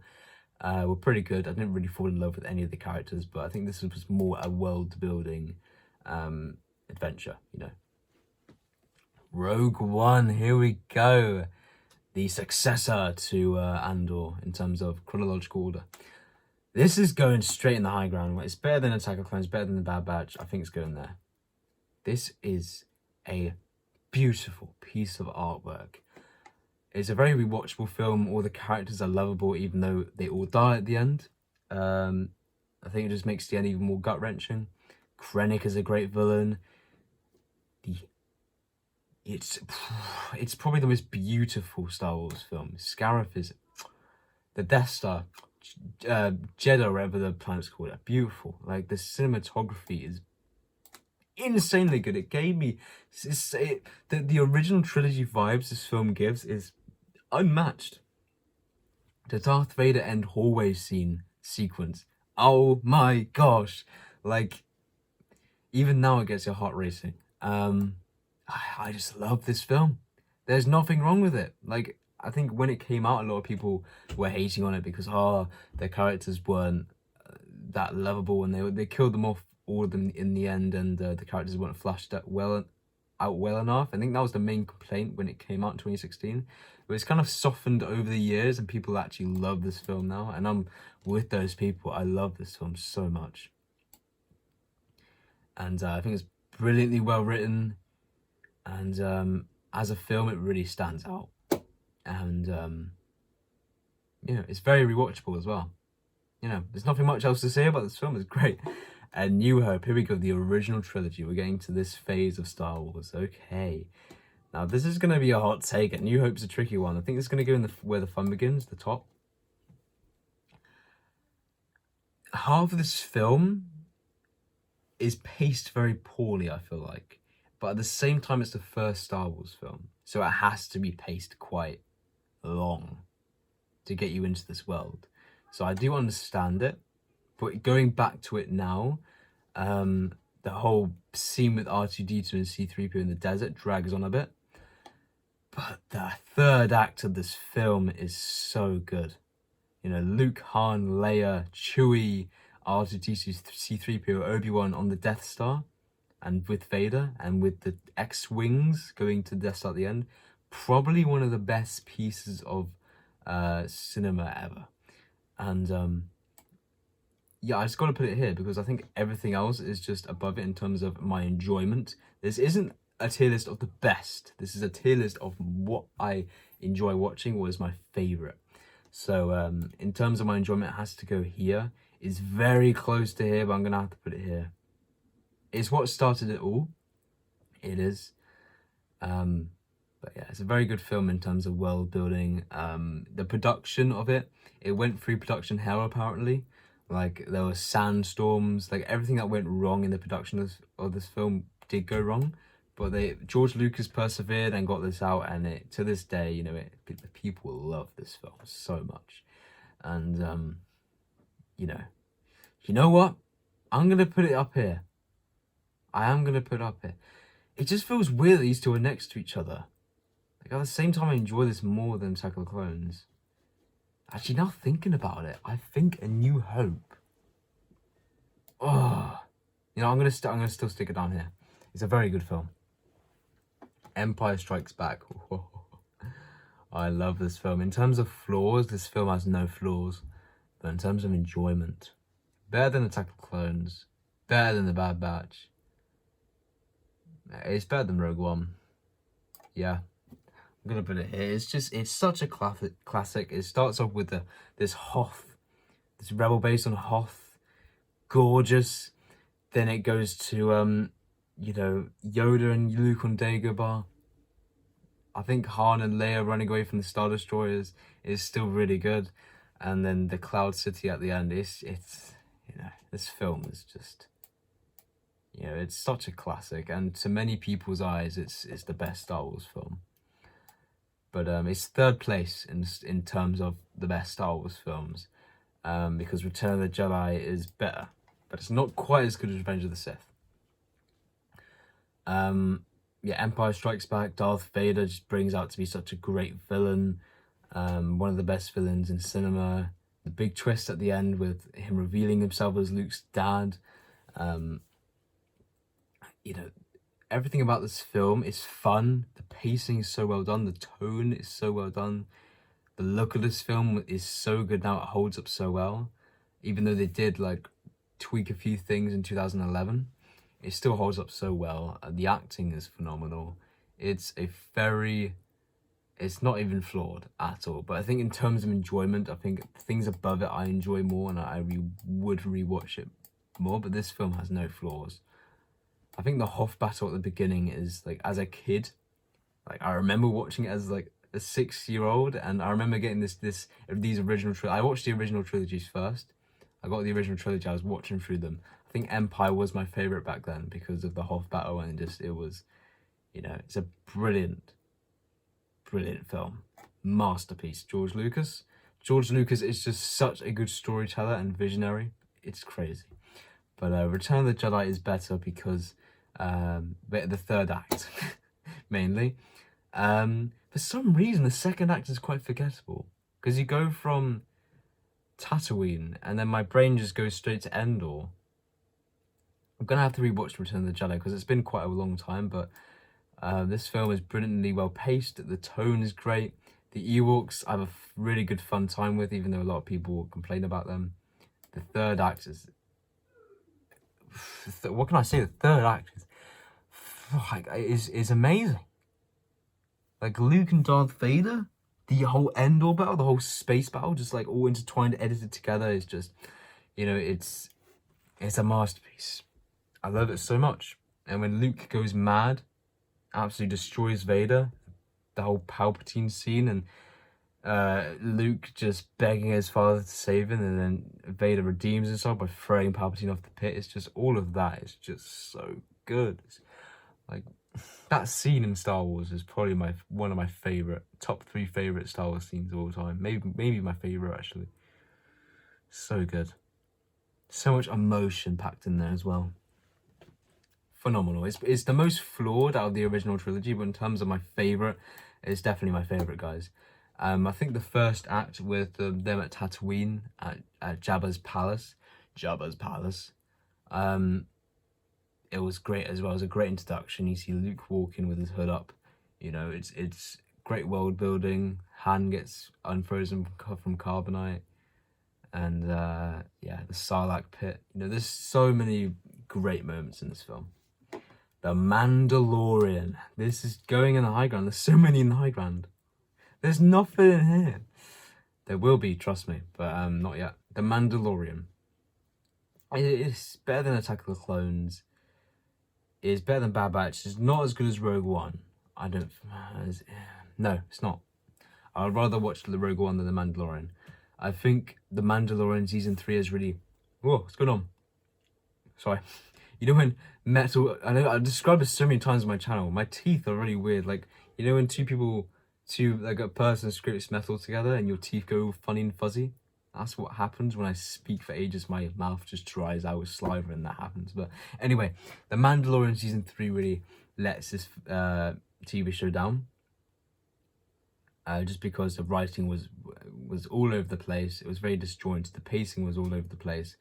Speaker 1: were pretty good. I didn't really fall in love with any of the characters, but I think this was more a world-building adventure, you know. Rogue One, here we go. The successor to Andor in terms of chronological order. This is going straight in the high ground. It's better than Attack of Clones, better than The Bad Batch. I think it's going there. This is a beautiful piece of artwork. It's a very rewatchable film. All the characters are lovable, even though they all die at the end. I think it just makes the end even more gut-wrenching. Krennic is a great villain. It's probably the most beautiful Star Wars film. Scarif is... The Death Star... Jeddah, whatever the planet's called, are beautiful. Like, the cinematography is insanely good. It gave me the original trilogy vibes this film gives is unmatched. The Darth Vader end hallway scene sequence. Oh my gosh. Like, even now it gets your heart racing. I just love this film. There's nothing wrong with it. Like, I think when it came out, a lot of people were hating on it because their characters weren't that lovable, and they killed them off, all of them, in the end, and the characters weren't flashed out well enough. I think that was the main complaint when it came out in 2016. But it's kind of softened over the years, and people actually love this film now, and I'm with those people. I love this film so much, and I think it's brilliantly well written, and as a film, it really stands out, and you know, it's very rewatchable as well. You know, there's nothing much else to say about this film. It's great. And New Hope, here we go, the original trilogy. We're getting to this phase of Star Wars. Okay. Now, this is going to be a hot take, and New Hope's a tricky one. I think it's going to go in where the fun begins, the top. Half of this film is paced very poorly, I feel like. But at the same time, it's the first Star Wars film. So it has to be paced quite long to get you into this world. So I do understand it. But going back to it now, the whole scene with R2-D2 and C-3PO in the desert drags on a bit. But the third act of this film is so good. You know, Luke, Han, Leia, Chewie, R2-D2, C-3PO, Obi-Wan on the Death Star, and with Vader, and with the X-Wings going to the Death Star at the end. Probably one of the best pieces of cinema ever. And yeah, I just got to put it here because I think everything else is just above it in terms of my enjoyment. This isn't a tier list of the best. This is a tier list of what I enjoy watching, what is my favorite. So in terms of my enjoyment, it has to go here. It's very close to here, but I'm going to have to put it here. It's what started it all. It is. But yeah, it's a very good film in terms of world building. The production of it went through production hell, apparently. Like, there were sandstorms, like everything that went wrong in the production of this film did go wrong. But George Lucas persevered and got this out, and to this day, you know, the people love this film so much. And you know what? I'm gonna put it up here. I am gonna put it up here. It just feels weird that these two are next to each other. Like, at the same time, I enjoy this more than Attack of the Clones. Actually, now thinking about it, I think A New Hope. Oh, you know, I'm gonna still stick it down here. It's a very good film. Empire Strikes Back. Oh, I love this film. In terms of flaws, this film has no flaws. But in terms of enjoyment, better than Attack of the Clones, better than The Bad Batch. It's better than Rogue One. Yeah. I'm gonna put it here. It's such a classic. It starts off with this Hoth, this rebel base on Hoth, gorgeous. Then it goes to you know, Yoda and Luke on Dagobah. I think Han and Leia running away from the Star Destroyers is still really good, and then the Cloud City at the end. It's you know, this film is just, you know, it's such a classic, and to many people's eyes, it's the best Star Wars film. But it's third place in terms of the best Star Wars films, because Return of the Jedi is better, but it's not quite as good as Revenge of the Sith. Yeah, Empire Strikes Back, Darth Vader just brings out to be such a great villain, one of the best villains in cinema. The big twist at the end with him revealing himself as Luke's dad. You know, everything about this film is fun. The pacing is so well done. The tone is so well done. The look of this film is so good now. It holds up so well. Even though they did like tweak a few things in 2011, it still holds up so well. The acting is phenomenal. It's not even flawed at all. But I think in terms of enjoyment, I think things above it I enjoy more, and I would rewatch it more. But this film has no flaws. I think the Hoth battle at the beginning is, like, as a kid, like, I remember watching it as like a 6-year-old, and I remember getting these original I watched the original trilogies first. I got the original trilogy. I was watching through them. I think Empire was my favorite back then because of the Hoth battle, and it was, it's a brilliant film, masterpiece. George Lucas is just such a good storyteller and visionary. It's crazy. But Return of the Jedi is better because the third act mainly. For some reason, the second act is quite forgettable because you go from Tatooine and then my brain just goes straight to Endor. I'm gonna have to rewatch Return of the Jedi because it's been quite a long time, but this film is brilliantly well paced. The tone is great. The Ewoks I have a really good fun time with, even though a lot of people complain about them. The third act is... what can I say? The third act is amazing. Like Luke and Darth Vader, the whole Endor battle, the whole space battle, just like all intertwined, edited together, is just, it's a masterpiece. I love it so much. And when Luke goes mad, absolutely destroys Vader, the whole Palpatine scene, and Luke just begging his father to save him, and then Vader redeems himself by throwing Palpatine off the pit. It's just, all of that is just so good. It's, like, that scene in Star Wars is probably one of my top 3 favorite Star Wars scenes of all time. Maybe my favorite, actually. So good. So much emotion packed in there as well. Phenomenal. It's the most flawed out of the original trilogy, but in terms of my favorite, it's definitely my favorite, guys. I think the first act with them at Tatooine at Jabba's palace, it was great as well. It was a great introduction. You see Luke walking with his hood up. It's great world building. Han gets unfrozen from carbonite, and the Sarlacc pit. There's so many great moments in this film. The Mandalorian. This is going in the high ground. There's so many in the high ground. There's nothing in here. There will be, trust me, but not yet. The Mandalorian. It's better than Attack of the Clones. It's better than Bad Batch. It's not as good as Rogue One. No, it's not. I'd rather watch the Rogue One than The Mandalorian. I think The Mandalorian Season 3 is really... Whoa, what's going on? Sorry. When metal... I know I've described this so many times on my channel. My teeth are really weird. Like, when a person scrapes metal together and your teeth go funny and fuzzy? That's what happens when I speak for ages. My mouth just dries out with saliva and that happens. But anyway, The Mandalorian Season 3 really lets this TV show down. Just because the writing was all over the place. It was very disjointed. The pacing was all over the place.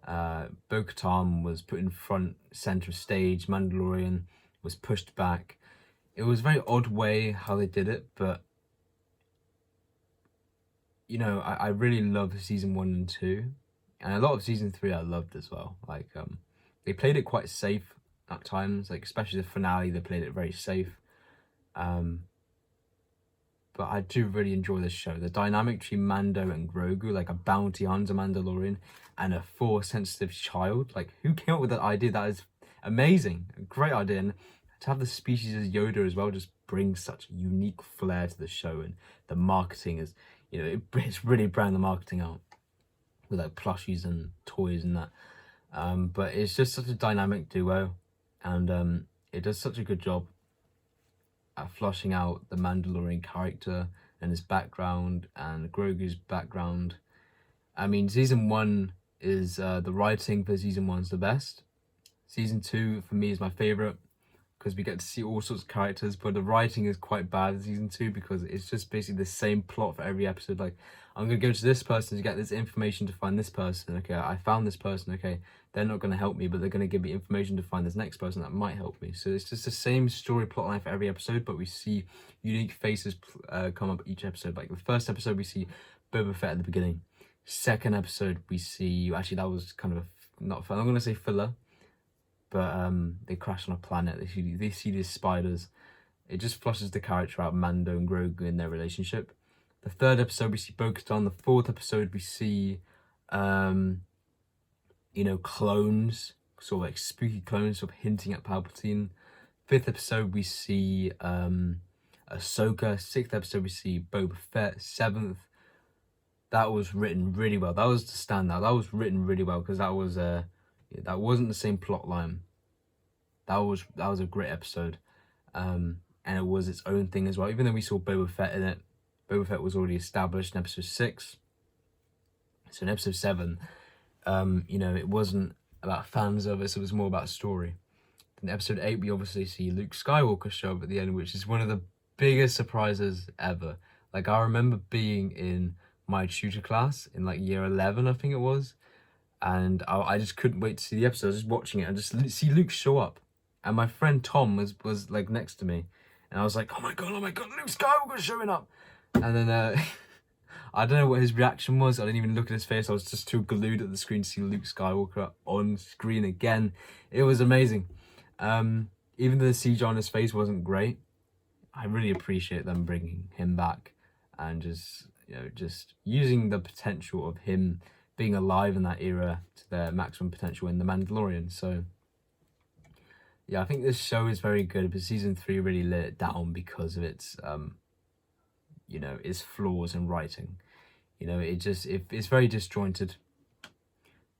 Speaker 1: Bo-Katan was put in front, center stage. Mandalorian was pushed back. It was a very odd way how they did it, but I really love Season 1 and 2. And a lot of Season 3 I loved as well. Like, they played it quite safe at times, like especially the finale, they played it very safe. But I do really enjoy this show. The dynamic between Mando and Grogu, like a bounty hunter Mandalorian and a Force-sensitive child. Like, who came up with that idea? That is amazing. A great idea. And to have the species as Yoda as well just brings such a unique flair to the show. And the marketing is, it's really brand the marketing out with like plushies and toys and that. But it's just such a dynamic duo, and it does such a good job at fleshing out the Mandalorian character and his background and Grogu's background. I mean, Season 1 is, the writing for Season 1 is the best. Season 2 for me is my favourite because we get to see all sorts of characters, but the writing is quite bad in Season 2 because it's just basically the same plot for every episode. Like, I'm going to go to this person to get this information to find this person. Okay, I found this person. Okay, they're not going to help me, but they're going to give me information to find this next person that might help me. So it's just the same story plotline for every episode, but we see unique faces come up each episode. Like the first episode, we see Boba Fett at the beginning. Second episode, we see... Actually, that was kind of not fun. I'm going to say filler. But they crash on a planet. They see these spiders. It just flushes the character out, Mando and Grogu, in their relationship. The third episode, we see Bo-Katan. The fourth episode, we see, clones, sort of like spooky clones, sort of hinting at Palpatine. Fifth episode, we see a Ahsoka. 6th episode we see Boba Fett. 7th, that was written really well. That was the standout. That was written really well because that wasn't the same plot line. That was a great episode, and it was its own thing as well. Even though we saw Boba Fett in it, Boba Fett was already established in episode 6. So in episode 7, it wasn't about fan service. It was more about story. In episode 8, we obviously see Luke Skywalker show up at the end, which is one of the biggest surprises ever. Like, I remember being in my tutor class in like year 11, I think it was, and I just couldn't wait to see the episode. I was just watching it and just see Luke show up, and my friend Tom was like next to me, and I was like, oh my god, Luke Skywalker's showing up. And then I don't know what his reaction was. I didn't even look at his face. I was just too glued at the screen to see Luke Skywalker on screen again. It was amazing. Even though the CGI on his face wasn't great, I really appreciate them bringing him back and just using the potential of him being alive in that era to their maximum potential in The Mandalorian. So yeah, I think this show is very good, but season 3 really let it down because of its its flaws in writing. It's very disjointed.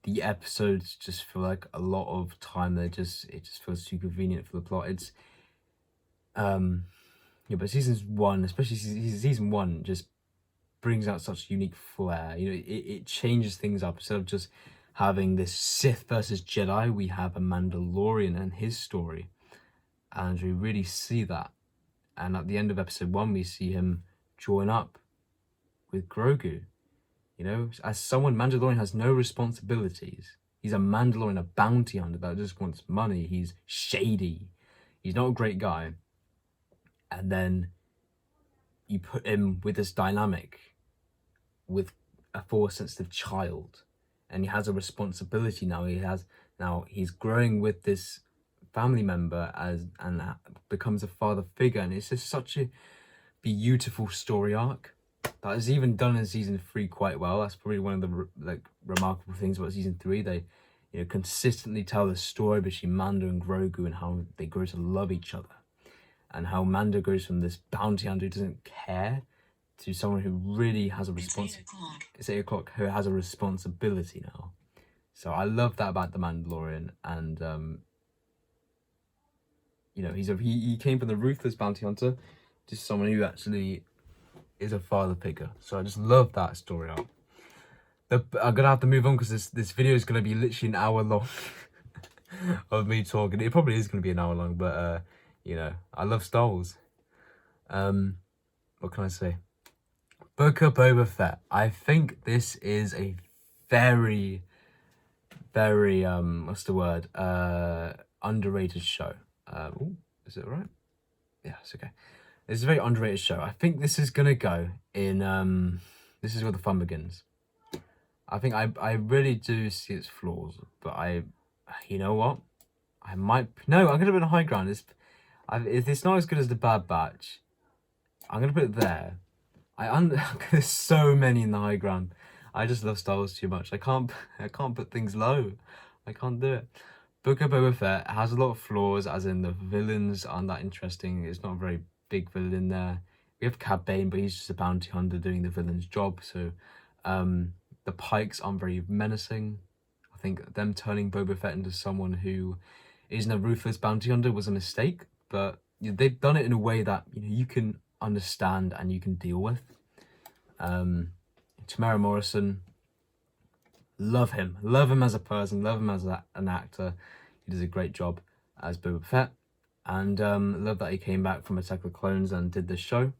Speaker 1: The episodes just feel like a lot of time. It just feels too convenient for the plot. It's but seasons 1, especially season 1, just brings out such unique flair. It changes things up. Instead of just having this Sith versus Jedi, we have a Mandalorian and his story, and we really see that. And at the end of episode 1, we see him join up with Grogu. As someone, Mandalorian has no responsibilities. He's a Mandalorian, a bounty hunter that just wants money. He's shady. He's not a great guy. And then you put him with this dynamic with a Force-sensitive child, and he has a responsibility now. He's growing with this family member and becomes a father figure, and it's just such a beautiful story arc that is even done in season 3 quite well. That's probably one of the remarkable things about season 3. They consistently tell the story between Mando and Grogu and how they grow to love each other, and how Mando goes from this bounty hunter who doesn't care to someone who really has a responsibility. It's 8 o'clock. Who has a responsibility now. So I love that about the Mandalorian, and he came from the ruthless bounty hunter to someone who actually is a father figure. So I just love that story arc. I'm gonna have to move on because this video is gonna be literally an hour long of me talking. It probably is gonna be an hour long, but I love Star Wars. What can I say? Book of Boba Fett. I think this is a very, very underrated show. Is it right? Yeah, it's okay. It's a very underrated show. I think this is gonna go in this is where the fun begins. I think I really do see its flaws, but you know what? I'm gonna put it on high ground. If it's not as good as The Bad Batch, I'm gonna put it there. There's so many in the high ground. I just love Star Wars too much. I can't put things low. I can't do it. Book of Boba Fett has a lot of flaws, as in the villains aren't that interesting. It's not a very big villain in there. We have Cad Bane, but he's just a bounty hunter doing the villain's job. So the Pikes aren't very menacing. I think them turning Boba Fett into someone who isn't a ruthless bounty hunter was a mistake, but they've done it in a way that you can understand and you can deal with. Tamara Morrison, love him as a person, love him as an actor. He does a great job as Boba Fett, and love that he came back from Attack of the Clones and did this show.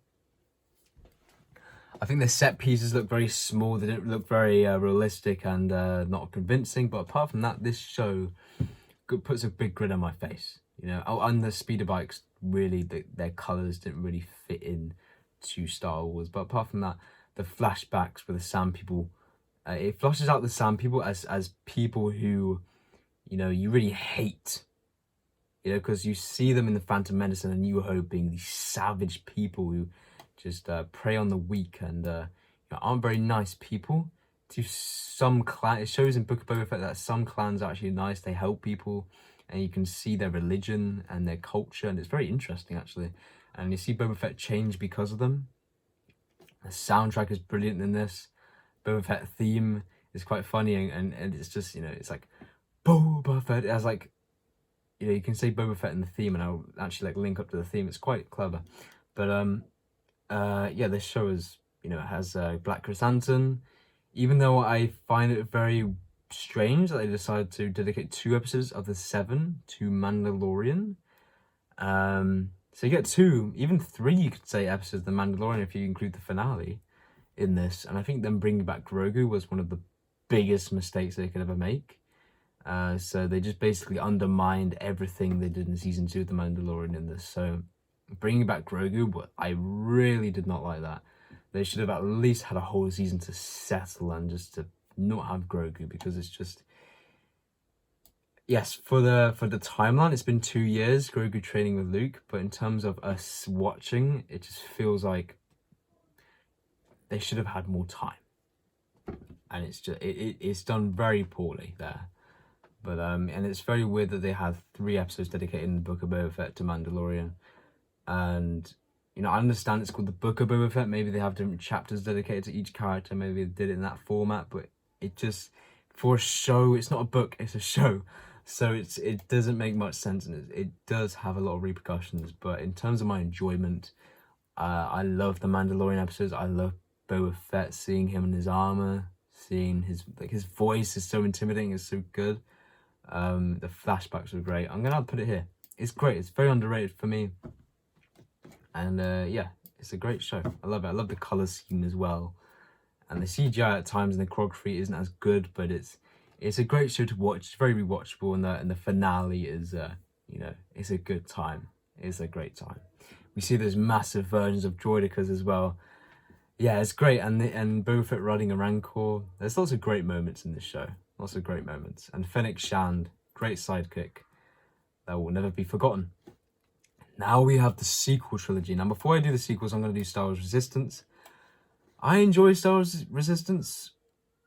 Speaker 1: I think the set pieces look very small. They don't look very realistic and not convincing, but apart from that, this show puts a big grin on my face. And the speeder bikes, really, their colours didn't really fit in to Star Wars. But apart from that, the flashbacks with the Sand People, it flushes out the Sand People as people who, you really hate. Because you see them in the Phantom Menace and A New Hope being these savage people who just prey on the weak and aren't very nice people. To some clan, it shows in Book of Boba Fett that some clans are actually nice. They help people. and you can see their religion and their culture, and it's very interesting actually. And you see Boba Fett change because of them. The soundtrack is brilliant in this. Boba Fett theme is quite funny, and it's just, you know, it's like Boba Fett. It has like, you know, you can say Boba Fett in the theme, and I'll actually like link up to the theme. It's quite clever. But yeah, this show is, you know, it has Black Chrysanthemum. Even though I find it very strange that they decided to dedicate 2 episodes of the 7 to Mandalorian. So you get 2, even 3, you could say, episodes of The Mandalorian if you include the finale in this. And I think them bringing back Grogu was one of the biggest mistakes they could ever make. So they just basically undermined everything they did in season 2 of The Mandalorian in this. So bringing back Grogu, but I really did not like that. They should have at least had a whole season to settle and just to not have Grogu, because it's just, yes, for the timeline, it's been 2 years Grogu training with Luke, but in terms of us watching, it just feels like they should have had more time, and it's just it's done very poorly there. But and it's very weird that they had 3 episodes dedicated in the Book of Boba Fett to Mandalorian, and you know, I understand it's called the Book of Boba Fett. Maybe they have different chapters dedicated to each character. Maybe they did it in that format, but it just, for a show, it's not a book, it's a show. So it doesn't make much sense, and it does have a lot of repercussions. But in terms of my enjoyment, I love the Mandalorian episodes. I love Boba Fett, seeing him in his armor, seeing his voice is so intimidating, it's so good. The flashbacks were great. I'm gonna put it here. It's great. It's very underrated for me. And yeah, it's a great show. I love it. I love the color scheme as well. And the CGI at times in the choreography isn't as good, but it's a great show to watch. It's very rewatchable, and the finale is you know, it's a good time. It's a great time. We see those massive versions of droidekas as well. Yeah, it's great. And Boba Fett riding a Rancor. There's lots of great moments in this show. Lots of great moments. And Fennec Shand, great sidekick that will never be forgotten. Now we have the sequel trilogy. Now, before I do the sequels, I'm going to do Star Wars Resistance. I enjoy Star Wars Resistance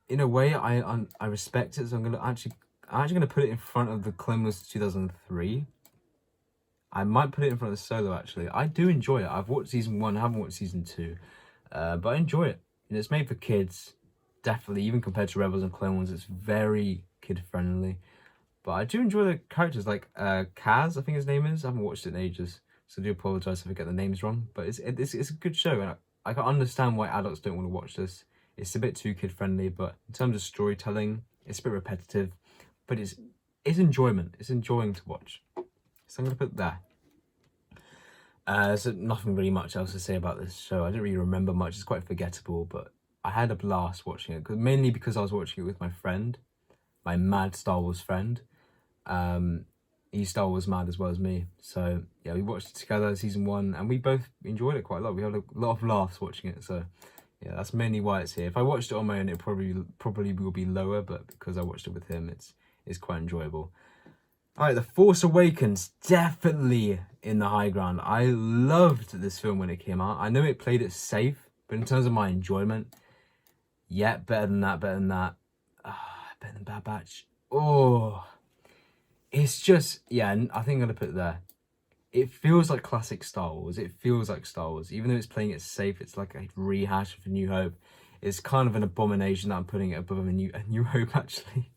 Speaker 1: in a way. I respect it, so I'm actually going to put it in front of the Clone Wars 2003. I might put it in front of the Solo, actually. I do enjoy it. I've watched season 1, I haven't watched season 2, but I enjoy it. And it's made for kids, definitely. Even compared to Rebels and Clone Wars, it's very kid-friendly. But I do enjoy the characters, like Kaz, I think his name is. I haven't watched it in ages, so I do apologise if I get the names wrong. But it's a good show, and I can understand why adults don't want to watch this. It's a bit too kid-friendly, but in terms of storytelling, it's a bit repetitive. But it's enjoyment. It's enjoying to watch. So I'm going to put it there. So nothing really much else to say about this show. I don't really remember much. It's quite forgettable, but I had a blast watching it. Mainly because I was watching it with my friend, my mad Star Wars friend. He's Star Wars mad as well as me, so yeah, we watched it together, season 1, and we both enjoyed it quite a lot. We had a lot of laughs watching it, so yeah, that's mainly why it's here. If I watched it on my own, it probably will be lower, but because I watched it with him, it's quite enjoyable. All right, The Force Awakens, definitely in the high ground. I loved this film when it came out. I know it played it safe, but in terms of my enjoyment, yeah, better than that. Better than Bad Batch. Oh, it's just, yeah, I think I'm going to put it there. It feels like classic Star Wars. It feels like Star Wars. Even though it's playing it safe, it's like a rehash of A New Hope. It's kind of an abomination that I'm putting it above A New Hope, actually.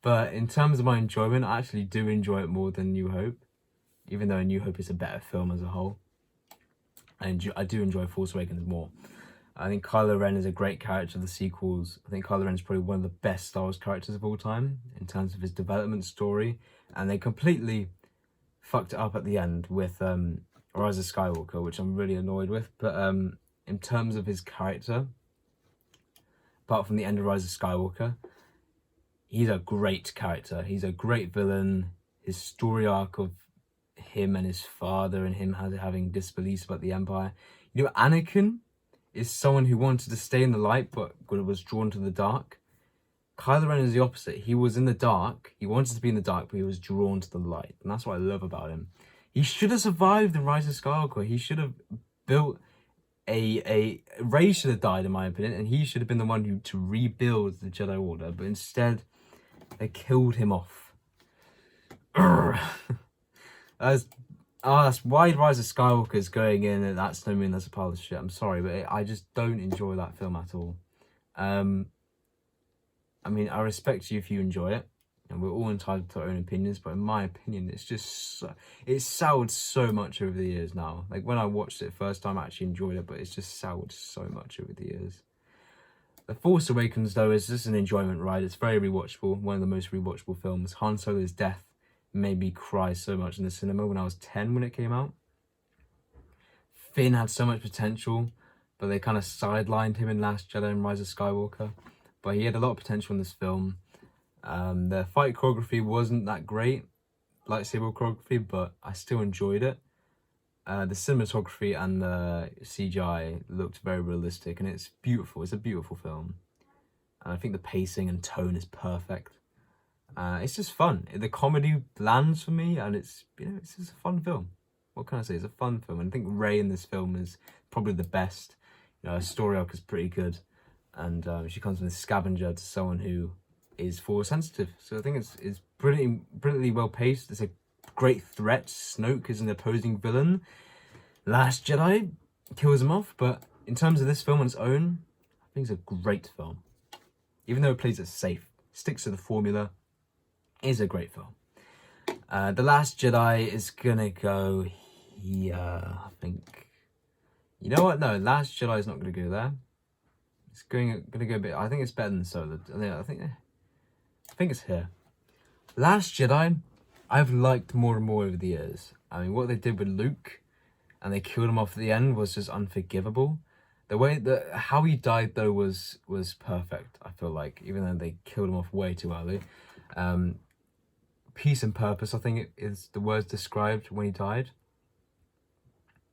Speaker 1: But in terms of my enjoyment, I actually do enjoy it more than New Hope. Even though A New Hope is a better film as a whole. I do enjoy Force Awakens more. I think Kylo Ren is a great character of the sequels. I think Kylo Ren is probably one of the best Star Wars characters of all time in terms of his development story. And they completely fucked it up at the end with Rise of Skywalker, which I'm really annoyed with. But in terms of his character, apart from the end of Rise of Skywalker, he's a great character. He's a great villain. His story arc of him and his father and him having disbeliefs about the Empire. You know, Anakin is someone who wanted to stay in the light but was drawn to the dark. Kylo Ren is the opposite. He was in the dark. He wanted to be in the dark, but he was drawn to the light. And that's what I love about him. He should have survived the Rise of Skywalker. He should have built Rey should have died, in my opinion, and he should have been the one to rebuild the Jedi Order. But instead, they killed him off. That's that's why Rise of Skywalker is going in, and that's no mean that's a pile of shit. I'm sorry, but I just don't enjoy that film at all. I mean, I respect you if you enjoy it, and we're all entitled to our own opinions, but in my opinion, it's just it's soured so much over the years now. Like, when I watched it first time, I actually enjoyed it, but it's just soured so much over the years. The Force Awakens, though, is just an enjoyment ride. It's very rewatchable, one of the most rewatchable films. Han Solo's death made me cry so much in the cinema when I was 10 when it came out. Finn had so much potential, but they kind of sidelined him in Last Jedi and Rise of Skywalker. But he had a lot of potential in this film. The fight choreography wasn't that great, lightsaber choreography, but I still enjoyed it. The cinematography and the CGI looked very realistic, and it's beautiful. It's a beautiful film. And I think the pacing and tone is perfect. It's just fun. The comedy lands for me, and it's just a fun film. What can I say? It's a fun film, and I think Rey in this film is probably the best. Her story arc is pretty good, and she comes from a scavenger to someone who is force sensitive. So I think it's brilliantly well paced. It's a great threat. Snoke is an opposing villain. Last Jedi kills him off, but in terms of this film on its own, I think it's a great film. Even though it plays it safe, sticks to the formula, is a great film. The Last Jedi is gonna go here, I think. You know what? No, Last Jedi is not gonna go there. It's gonna go a bit. I think it's better than Solo. I think it's here. Last Jedi, I've liked more and more over the years. I mean, what they did with Luke, and they killed him off at the end, was just unforgivable. The way that how he died though was perfect. I feel like, even though they killed him off way too early. Peace and purpose, I think it is the words described when he died,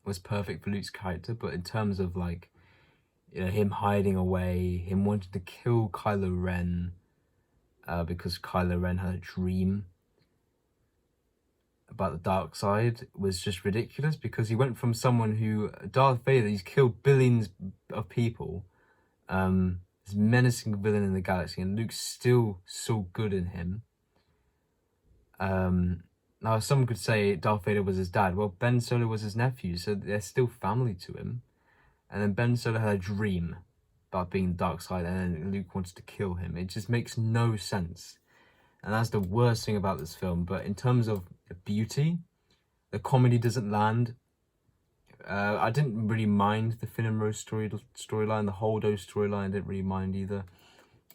Speaker 1: was perfect for Luke's character. But in terms of, like, him hiding away, him wanting to kill Kylo Ren, because Kylo Ren had a dream about the dark side, was just ridiculous, because he went from someone who, Darth Vader, he's killed billions of people, this menacing villain in the galaxy, and Luke still saw good in him. Now, some could say Darth Vader was his dad. Well, Ben Solo was his nephew, so they're still family to him. And then Ben Solo had a dream about being the dark side, and then Luke wanted to kill him. It just makes no sense. And that's the worst thing about this film. But in terms of beauty, the comedy doesn't land. I didn't really mind the Finn and Rose storyline. The Holdo storyline I didn't really mind either.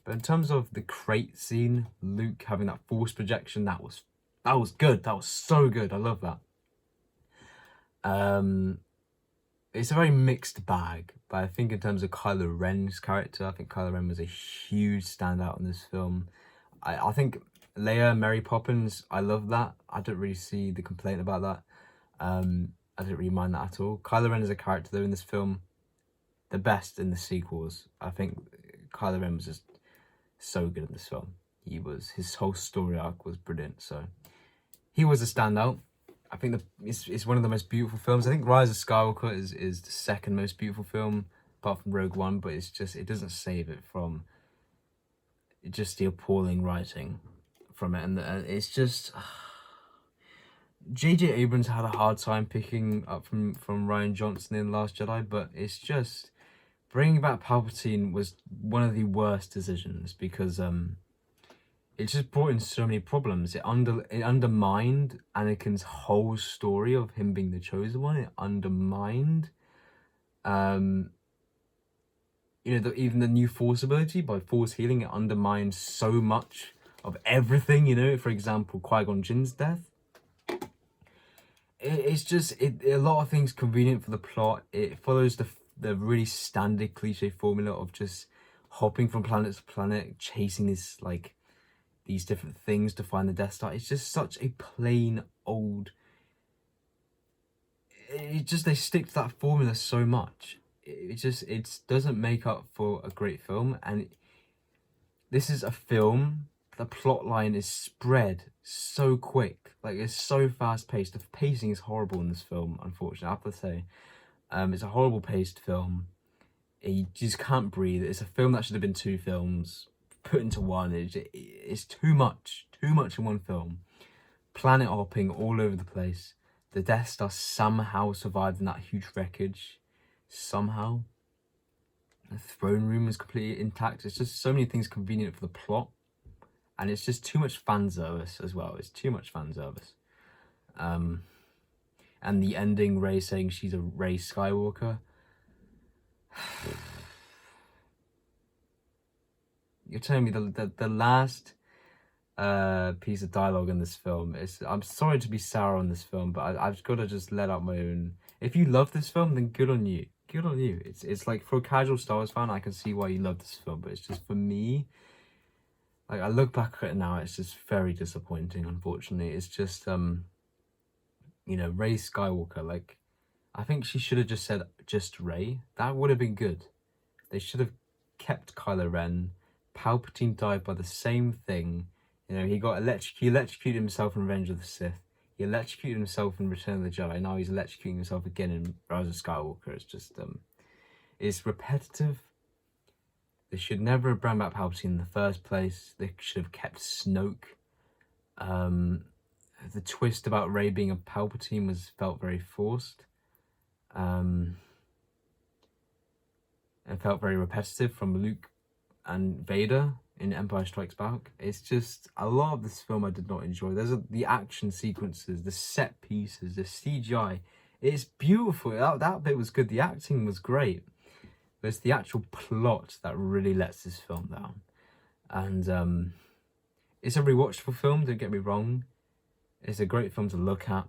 Speaker 1: But in terms of the crate scene, Luke having that force projection, that was good. That was so good. I love that. It's a very mixed bag, but I think in terms of Kylo Ren's character, I think Kylo Ren was a huge standout in this film. I think Leia, Mary Poppins, I love that. I don't really see the complaint about that. I didn't really mind that at all. Kylo Ren as a character, though, in this film, the best in the sequels. I think Kylo Ren was just so good in this film. His whole story arc was brilliant, so he was a standout. I think it's one of the most beautiful films. I think Rise of Skywalker is the second most beautiful film, apart from Rogue One, but it doesn't save it from just the appalling writing from it, and it's just J.J. Abrams had a hard time picking up from Rian Johnson in Last Jedi, but it's just bringing back Palpatine was one of the worst decisions, because it just brought in so many problems. It undermined Anakin's whole story of him being the chosen one. It undermined, even the new Force ability by Force healing. It undermined so much of everything. For example, Qui-Gon Jinn's death. It's just a lot of things convenient for the plot. It follows the really standard cliche formula of just hopping from planet to planet, chasing these different things to find the Death Star. It's just such a plain old. They stick to that formula so much. It doesn't make up for a great film. And this is a film. The plot line is spread so quick. Like, it's so fast paced. The pacing is horrible in this film, unfortunately, I have to say. It's a horrible paced film. You just can't breathe. It's a film that should have been 2 films put into one. It's too much in one film. planet hopping all over the place. The Death Star somehow survived in that huge wreckage. Somehow. The throne room is completely intact. It's just so many things convenient for the plot. And it's just too much fan service as well. It's too much fan service. And the ending, Rey saying she's a Rey Skywalker. You're telling me the last piece of dialogue in this film is, I'm sorry to be sour on this film, but I've got to just let out my own. If you love this film, then good on you. Good on you. It's like, for a casual Star Wars fan, I can see why you love this film, but it's just, for me, like, I look back at it now, it's just very disappointing, unfortunately. It's just, you know, Rey Skywalker, like, I think she should have just said just Rey. That would have been good. They should have kept Kylo Ren. Palpatine died by the same thing. You know, he electrocuted himself in Revenge of the Sith. He electrocuted himself in Return of the Jedi. Now he's electrocuting himself again in Rise of Skywalker. It's just, it's repetitive. They should never have brought back Palpatine in the first place. They should have kept Snoke. The twist about Rey being a Palpatine felt very forced. And felt very repetitive from Luke and Vader in Empire Strikes Back. It's just, a lot of this film I did not enjoy. The action sequences, the set pieces, the CGI. It's beautiful. That bit was good. The acting was great. But it's the actual plot that really lets this film down. And it's a rewatchable film, don't get me wrong. It's a great film to look at.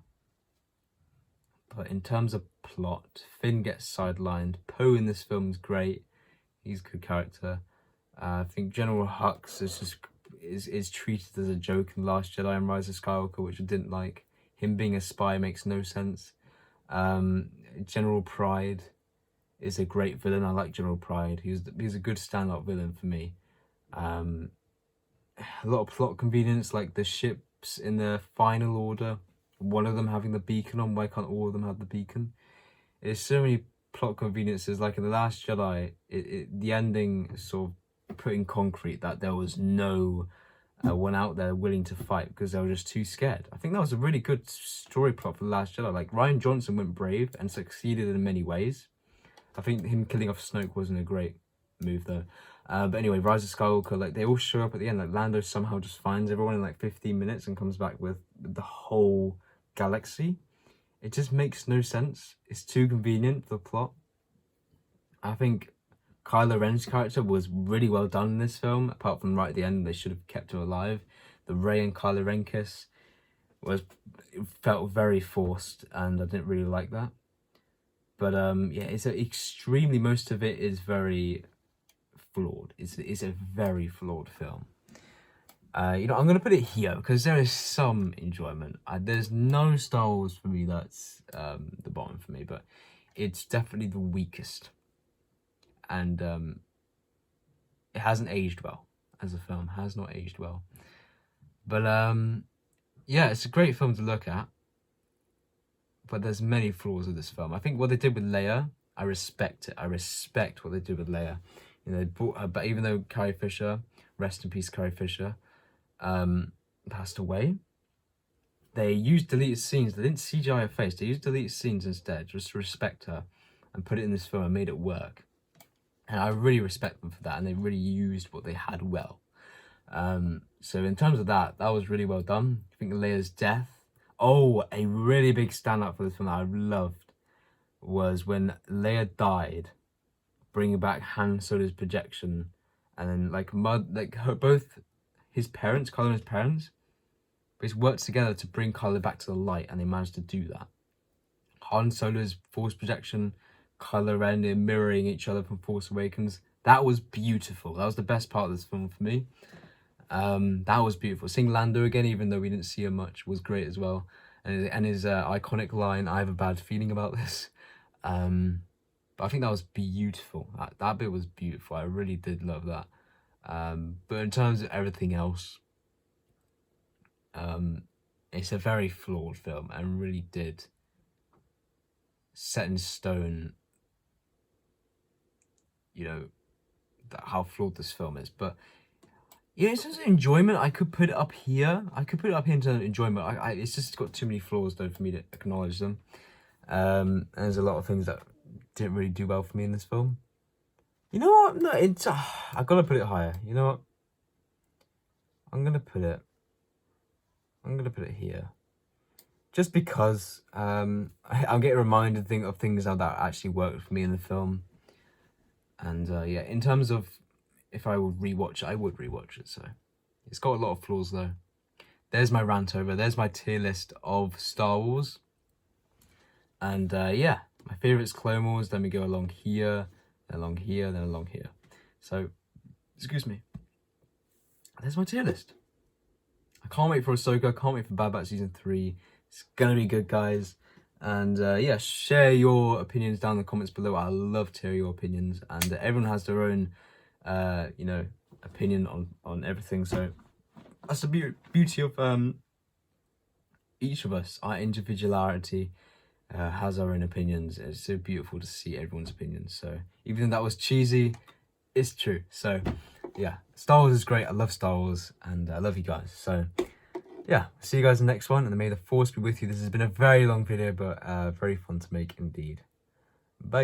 Speaker 1: But in terms of plot, Finn gets sidelined. Poe in this film is great. He's a good character. I think General Hux is treated as a joke in The Last Jedi and Rise of Skywalker, which I didn't like. Him being a spy makes no sense. General Pride is a great villain. I like General Pride. He's a good stand-up villain for me. A lot of plot convenience, like the ships in the Final Order. One of them having the beacon on. Why can't all of them have the beacon? There's so many plot conveniences. Like in The Last Jedi, the ending sort of put in concrete that there was no one out there willing to fight because they were just too scared. I think that was a really good story plot for The Last Jedi. Like, Rian Johnson went brave and succeeded in many ways. I think him killing off Snoke wasn't a great move though. But anyway, Rise of Skywalker, like, they all show up at the end. Like, Lando somehow just finds everyone in like 15 minutes and comes back with the whole galaxy. It just makes no sense. It's too convenient for the plot. I think Kylo Ren's character was really well done in this film, apart from right at the end, they should have kept her alive. The Rey and Kylo Ren kiss felt very forced, and I didn't really like that. But yeah, most of it is very flawed. It's a very flawed film. You know, I'm going to put it here because there is some enjoyment. There's no Star Wars for me that's the bottom for me, but it's definitely the weakest. And it hasn't aged well as a film. Has not aged well. But yeah, it's a great film to look at. But there's many flaws with this film. I think what they did with Leia, I respect it. I respect what they did with Leia. You know, they brought her, but even though Carrie Fisher, rest in peace, Carrie Fisher, passed away, they used deleted scenes. They didn't CGI her face. They used deleted scenes instead, just to respect her, and put it in this film and made it work. And I really respect them for that. And they really used what they had well. So in terms of that was really well done. I think Leia's death. Oh, a really big stand-up for this film that I loved was when Leia died, bringing back Han Solo's projection, and then both his parents, Kylo and his parents, but worked together to bring Kylo back to the light, and they managed to do that. Han Solo's Force projection, Kylo Ren mirroring each other from Force Awakens. That was beautiful. That was the best part of this film for me. That was beautiful. Seeing Lando again, even though we didn't see him much, was great as well. And his iconic line, "I have a bad feeling about this." But I think that was beautiful. That bit was beautiful. I really did love that. But in terms of everything else, it's a very flawed film and really did set in stone, you know, how flawed this film is. But Yeah, in terms of enjoyment, I could put it up here. I could put it up here in terms of enjoyment. It's just got too many flaws though for me to acknowledge them. There's a lot of things that didn't really do well for me in this film. You know what? No, it's I gotta put it higher. You know what? I'm gonna put it here, just because I'm getting reminded of things that actually worked for me in the film. And yeah, in terms of if I would rewatch it, I would rewatch it. So it's got a lot of flaws though. There's my rant over. There's my tier list of Star Wars. And yeah, my favorite's Clone Wars. Then we go along here, then along here, then along here. So, excuse me. There's my tier list. I can't wait for Ahsoka. I can't wait for Bad Batch Season 3. It's gonna be good, guys. And yeah, share your opinions down in the comments below. I love to hear your opinions. And everyone has their own, you know, opinion on everything. So that's the beauty of each of us. Our individuality has our own opinions. It's so beautiful to see everyone's opinions. So even though that was cheesy, it's true. So yeah, Star Wars is great. I love Star Wars, and I love you guys. So yeah, see you guys in the next one, and may the force be with you. This has been a very long video, but very fun to make indeed. Bye.